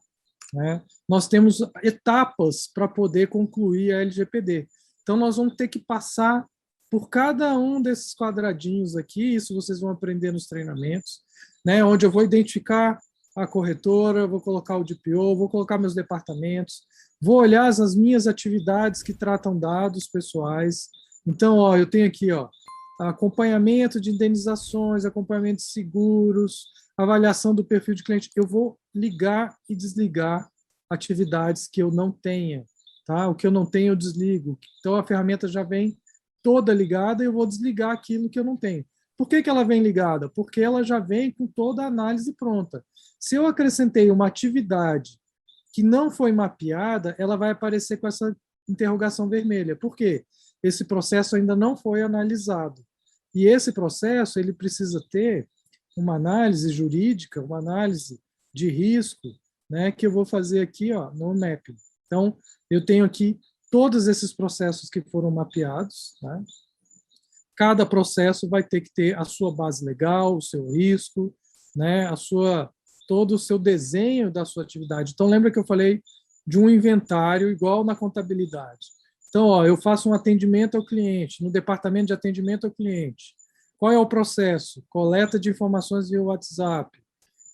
Speaker 3: né? Nós temos etapas para poder concluir a LGPD. Então, nós vamos ter que passar por cada um desses quadradinhos aqui, isso vocês vão aprender nos treinamentos, né? Onde eu vou identificar a corretora, vou colocar o DPO, vou colocar meus departamentos, vou olhar as minhas atividades que tratam dados pessoais. Então, eu tenho aqui, acompanhamento de indenizações, acompanhamento de seguros, avaliação do perfil de cliente. Eu vou ligar e desligar atividades que eu não tenha, tá? O que eu não tenho, eu desligo. Então, a ferramenta já vem toda ligada e eu vou desligar aquilo que eu não tenho. Por que ela vem ligada? Porque ela já vem com toda a análise pronta. Se eu acrescentei uma atividade que não foi mapeada, ela vai aparecer com essa interrogação vermelha. Por quê? Esse processo ainda não foi analisado. E esse processo ele precisa ter uma análise jurídica, uma análise de risco, né, que eu vou fazer aqui, ó, no mapping. Então, eu tenho aqui todos esses processos que foram mapeados, né? Cada processo vai ter que ter a sua base legal, o seu risco, né, todo o seu desenho da sua atividade. Então, lembra que eu falei de um inventário igual na contabilidade. Então, ó, eu faço um atendimento ao cliente, no departamento de atendimento ao cliente. Qual é o processo? Coleta de informações via WhatsApp.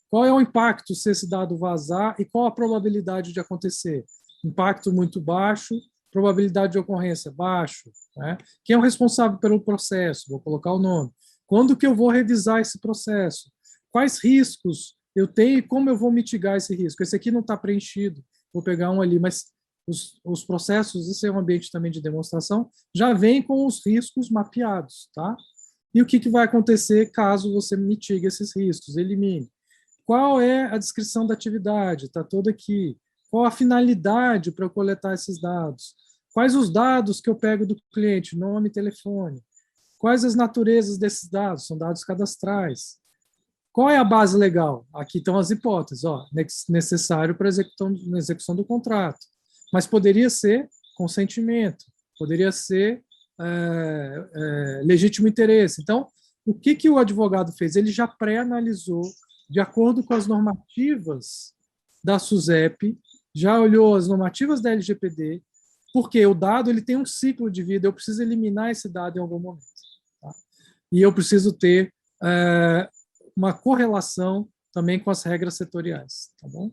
Speaker 3: Qual é o impacto se esse dado vazar e qual a probabilidade de acontecer? Impacto muito baixo, probabilidade de ocorrência baixo. Né? Quem é o responsável pelo processo? Vou colocar o nome. Quando que eu vou revisar esse processo? Quais riscos eu tenho e como eu vou mitigar esse risco? Esse aqui não está preenchido, vou pegar um ali, mas os processos, esse é um ambiente também de demonstração, já vem com os riscos mapeados. Tá? E o que vai acontecer caso você mitigue esses riscos, elimine? Qual é a descrição da atividade? Está toda aqui. Qual a finalidade para eu coletar esses dados? Quais os dados que eu pego do cliente? Nome e telefone. Quais as naturezas desses dados? São dados cadastrais. Qual é a base legal? Aqui estão as hipóteses. Ó, necessário para a execução do contrato. Mas poderia ser consentimento, poderia ser legítimo interesse. Então, o que o advogado fez? Ele já pré-analisou, de acordo com as normativas da SUSEP, já olhou as normativas da LGPD, porque o dado ele tem um ciclo de vida, eu preciso eliminar esse dado em algum momento. Tá? E eu preciso ter uma correlação também com as regras setoriais. Tá bom?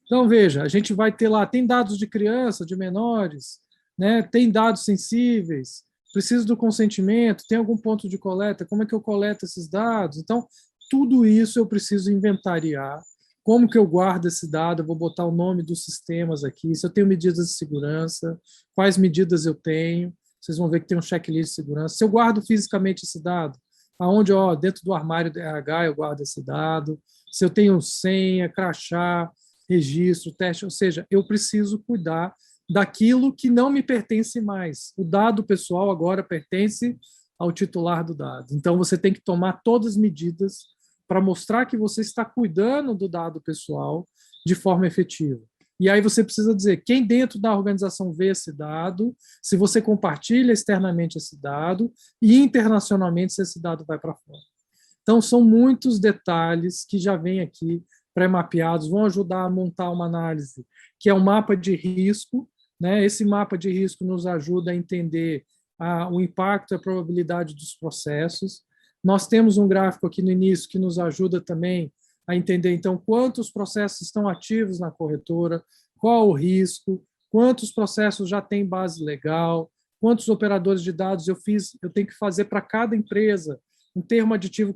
Speaker 3: Então, veja, a gente vai ter lá, tem dados de criança, de menores, né? Tem dados sensíveis, preciso do consentimento, tem algum ponto de coleta, como é que eu coleto esses dados? Então, tudo isso eu preciso inventariar. Como que eu guardo esse dado? Eu vou botar o nome dos sistemas aqui, se eu tenho medidas de segurança, quais medidas eu tenho, vocês vão ver que tem um checklist de segurança. Se eu guardo fisicamente esse dado, aonde, ó, dentro do armário do RH eu guardo esse dado, se eu tenho senha, crachá, registro, teste, ou seja, eu preciso cuidar daquilo que não me pertence mais. O dado pessoal agora pertence ao titular do dado. Então, você tem que tomar todas as medidas para mostrar que você está cuidando do dado pessoal de forma efetiva. E aí você precisa dizer quem dentro da organização vê esse dado, se você compartilha externamente esse dado e internacionalmente se esse dado vai para fora. Então, são muitos detalhes que já vêm aqui pré-mapeados, vão ajudar a montar uma análise, que é um mapa de risco. Né? Esse mapa de risco nos ajuda a entender o impacto e a probabilidade dos processos. Nós temos um gráfico aqui no início que nos ajuda também a entender, então, quantos processos estão ativos na corretora, qual o risco, quantos processos já têm base legal, quantos operadores de dados eu tenho que fazer para cada empresa, um termo aditivo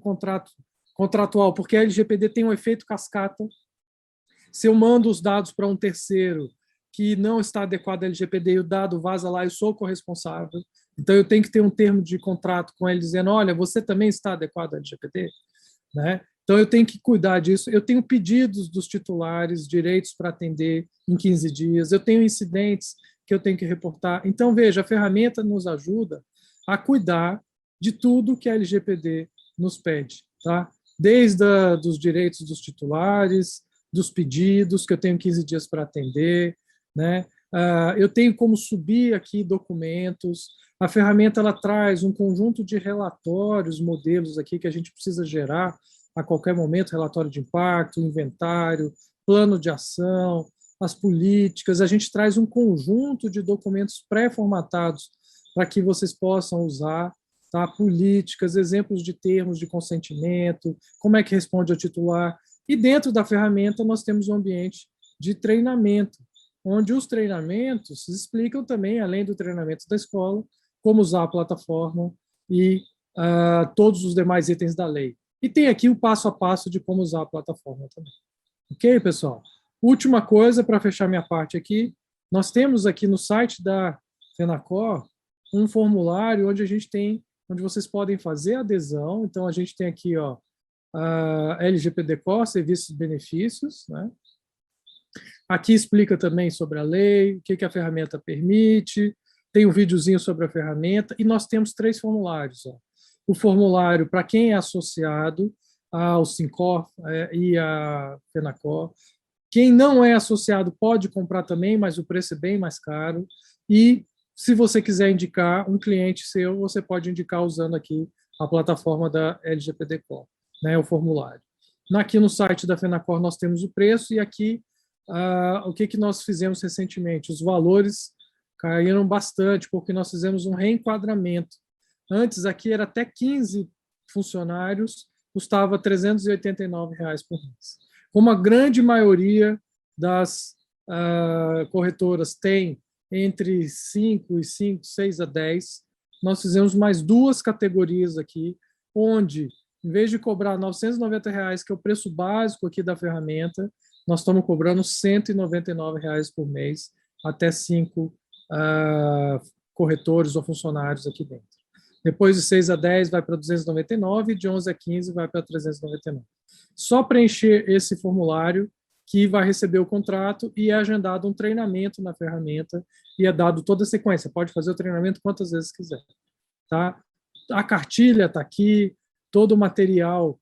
Speaker 3: contratual, porque a LGPD tem um efeito cascata. Se eu mando os dados para um terceiro que não está adequado à LGPD e o dado vaza lá, eu sou corresponsável. Então, eu tenho que ter um termo de contrato com ele dizendo, olha, você também está adequado à LGPD? Né? Então, eu tenho que cuidar disso. Eu tenho pedidos dos titulares, direitos para atender em 15 dias. Eu tenho incidentes que eu tenho que reportar. Então, veja, a ferramenta nos ajuda a cuidar de tudo que a LGPD nos pede. Tá? Desde dos direitos dos titulares, dos pedidos, que eu tenho 15 dias para atender. Né? Eu tenho como subir aqui documentos. A ferramenta ela traz um conjunto de relatórios, modelos aqui que a gente precisa gerar a qualquer momento, relatório de impacto, inventário, plano de ação, as políticas. A gente traz um conjunto de documentos pré-formatados para que vocês possam usar, tá? Políticas, exemplos de termos de consentimento, como é que responde ao titular. E dentro da ferramenta nós temos um ambiente de treinamento, onde os treinamentos explicam também, além do treinamento da escola, como usar a plataforma e todos os demais itens da lei. E tem aqui o passo a passo de como usar a plataforma também. Ok, pessoal? Última coisa, para fechar minha parte aqui, nós temos aqui no site da FENACOR um formulário onde vocês podem fazer adesão. Então, a gente tem aqui, ó, a LGPD Core, serviços e benefícios, né? Aqui explica também sobre a lei, o que a ferramenta permite, tem um videozinho sobre a ferramenta, e nós temos 3 formulários. Ó. O formulário para quem é associado, ao Sincor e à Fenacor. Quem não é associado pode comprar também, mas o preço é bem mais caro. E se você quiser indicar um cliente seu, você pode indicar usando aqui a plataforma da LGPD Cor, né, o formulário. Aqui no site da Fenacor nós temos o preço e aqui o que nós fizemos recentemente? Os valores caíram bastante porque nós fizemos um reenquadramento. Antes aqui era até 15 funcionários, custava R$ 389 por mês. Como a grande maioria das corretoras tem entre 5 e 5, 6 a 10, nós fizemos mais 2 categorias aqui, onde, em vez de cobrar R$ 990, que é o preço básico aqui da ferramenta, nós estamos cobrando R$ 199 por mês, até 5 corretores ou funcionários aqui dentro. Depois de 6 a 10 vai para 299 e de 11 a 15 vai para 399. Só preencher esse formulário que vai receber o contrato e é agendado um treinamento na ferramenta e é dado toda a sequência. Pode fazer o treinamento quantas vezes quiser. Tá? A cartilha está aqui, todo o material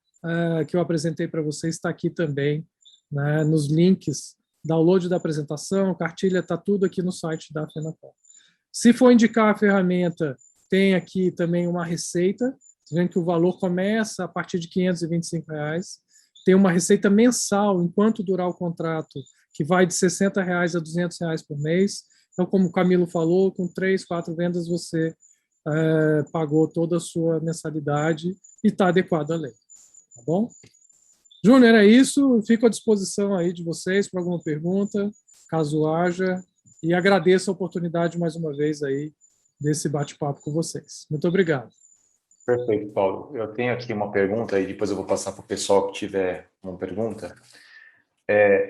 Speaker 3: que eu apresentei para vocês está aqui também, né, nos links, download da apresentação, cartilha, está tudo aqui no site da Fenacor. Se for indicar a ferramenta, tem aqui também uma receita, tá vendo que o valor começa a partir de R$ 525. Tem uma receita mensal, enquanto durar o contrato, que vai de R$ 60 a R$ 200 por mês. Então, como o Camilo falou, com 3, 4 vendas você pagou toda a sua mensalidade e está adequado à lei. Tá bom? Júnior, é isso. Fico à disposição aí de vocês para alguma pergunta, caso haja. E agradeço a oportunidade mais uma vez aí desse bate-papo com vocês. Muito obrigado.
Speaker 1: Perfeito, Paulo. Eu tenho aqui uma pergunta e depois eu vou passar para o pessoal que tiver uma pergunta.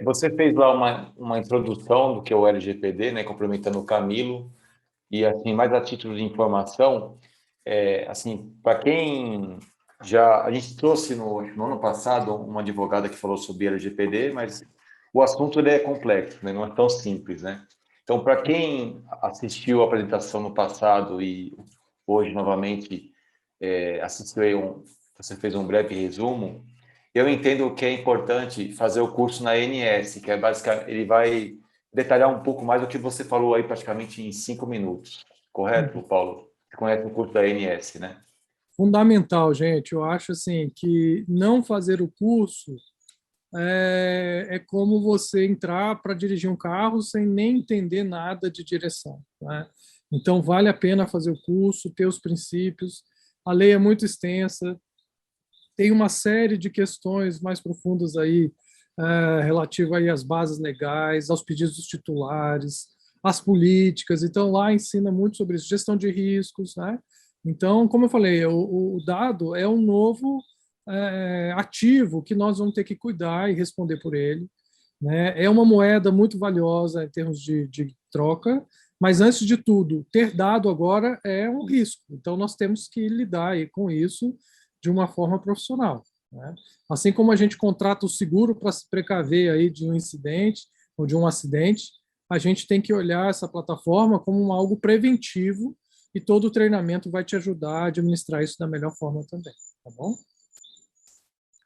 Speaker 1: Você fez lá uma introdução do que é o LGPD, né, complementando o Camilo, e assim, mais a título de informação, assim, para quem a gente trouxe no ano passado uma advogada que falou sobre LGPD, mas o assunto ele é complexo, né, não é tão simples, né? Então, para quem assistiu a apresentação no passado e hoje novamente assistiu você fez um breve resumo, eu entendo que é importante fazer o curso na ANS, que é basicamente, ele vai detalhar um pouco mais do que você falou aí praticamente em 5 minutos. Correto, Paulo? Você conhece o curso da ANS, né?
Speaker 3: Fundamental, gente. Eu acho assim que não fazer o curso é como você entrar para dirigir um carro sem nem entender nada de direção, né? Então, vale a pena fazer o curso, ter os princípios. A lei é muito extensa, tem uma série de questões mais profundas aí, relativa aí às bases legais, aos pedidos dos titulares, às políticas. Então, lá ensina muito sobre isso, gestão de riscos, né? Então, como eu falei, o dado é um novo ativo que nós vamos ter que cuidar e responder por ele, né? É uma moeda muito valiosa em termos de troca, mas, antes de tudo, ter dado agora é um risco. Então, nós temos que lidar aí com isso de uma forma profissional, né? Assim como a gente contrata o seguro para se precaver aí de um incidente ou de um acidente, a gente tem que olhar essa plataforma como algo preventivo e todo o treinamento vai te ajudar a administrar isso da melhor forma também, tá bom?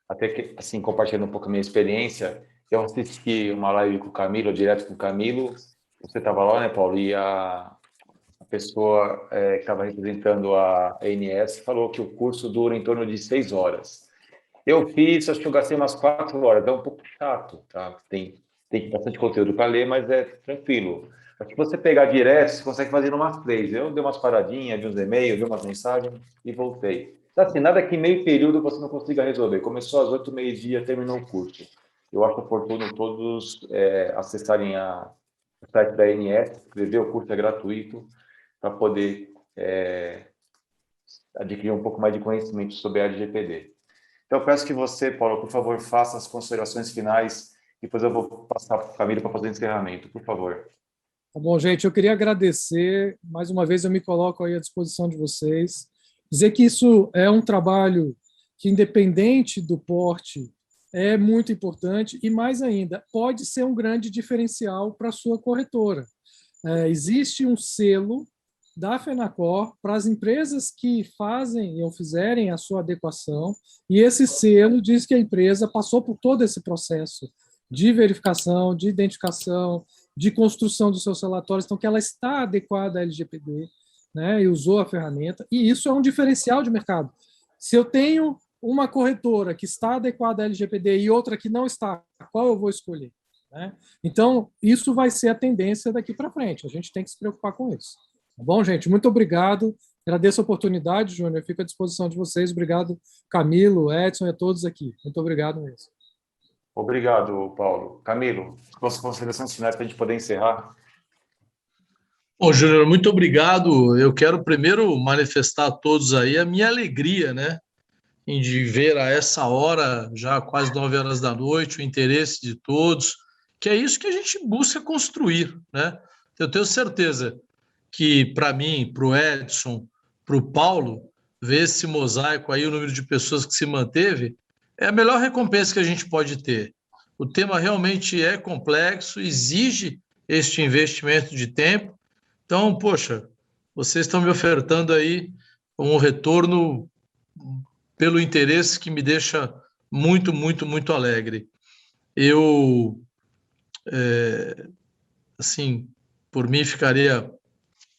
Speaker 1: Até que, assim, compartilhando um pouco a minha experiência, eu assisti uma live com o Camilo, direto com o Camilo. Você estava lá, né, Paulo? E a pessoa que estava representando a ANS falou que o curso dura em torno de 6 horas. Eu fiz, acho que eu gastei umas 4 horas. É um pouco chato, tá? Tem bastante conteúdo para ler, mas é tranquilo. Acho que você pegar direto, você consegue fazer umas 3. Eu dei umas paradinhas, vi uns e-mails, vi umas mensagens e voltei. Então, assim, nada que meio período você não consiga resolver. Começou às 8, meio-dia, terminou o curso. Eu acho oportuno todos acessarem o site da ANS, escrever o curso é gratuito, para poder adquirir um pouco mais de conhecimento sobre a LGPD. Então, eu peço que você, Paulo, por favor, faça as considerações finais, depois eu vou passar para o Camilo para fazer o encerramento, por favor.
Speaker 3: Tá bom, gente, eu queria agradecer, mais uma vez eu me coloco aí à disposição de vocês, dizer que isso é um trabalho que, independente do porte, é muito importante e, mais ainda, pode ser um grande diferencial para a sua corretora. Existe um selo da FENACOR para as empresas que fazem ou fizerem a sua adequação, e esse selo diz que a empresa passou por todo esse processo de verificação, de identificação, de construção dos seus relatórios, então que ela está adequada à LGPD, né, e usou a ferramenta, e isso é um diferencial de mercado. Se eu tenho uma corretora que está adequada à LGPD e outra que não está, qual eu vou escolher? Né? Então, isso vai ser a tendência daqui para frente, a gente tem que se preocupar com isso. Tá bom, gente? Muito obrigado. Agradeço a oportunidade, Júnior. Fico à disposição de vocês. Obrigado, Camilo, Edson e a todos aqui. Muito obrigado mesmo.
Speaker 1: Obrigado, Paulo. Camilo, suas considerações finais para a gente poder encerrar.
Speaker 2: Bom, Júnior, muito obrigado. Eu quero primeiro manifestar a todos aí a minha alegria, né, em de ver a essa hora, já quase 9 horas da noite, o interesse de todos, que é isso que a gente busca construir, né? Eu tenho certeza que para mim, para o Edson, para o Paulo, ver esse mosaico aí, o número de pessoas que se manteve, é a melhor recompensa que a gente pode ter. O tema realmente é complexo, exige este investimento de tempo. Então, poxa, vocês estão me ofertando aí um retorno pelo interesse que me deixa muito, muito, muito alegre. Eu, assim, por mim ficaria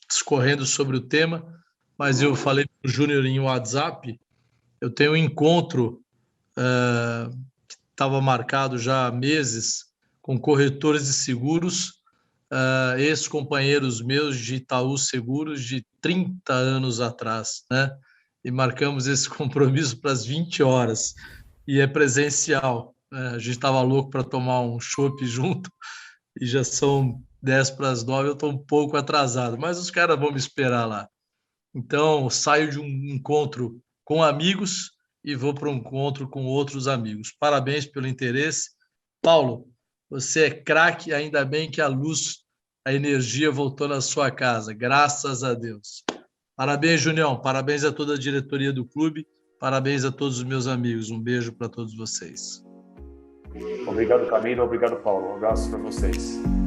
Speaker 2: discorrendo sobre o tema, mas eu falei para o Júnior em WhatsApp, eu tenho um encontro que estava marcado já há meses com corretores de seguros, ex-companheiros meus de Itaú Seguros de 30 anos atrás, né? E marcamos esse compromisso para as 20 horas, e é presencial. A gente estava louco para tomar um chopp junto, e já são 10 para as 9, eu estou um pouco atrasado, mas os caras vão me esperar lá. Então, saio de um encontro com amigos e vou para um encontro com outros amigos. Parabéns pelo interesse. Paulo, você é craque, ainda bem que a luz, a energia voltou na sua casa, graças a Deus. Parabéns, Junião, parabéns a toda a diretoria do clube, parabéns a todos os meus amigos. Um beijo para todos vocês.
Speaker 1: Obrigado, Camilo, obrigado, Paulo. Um abraço para vocês.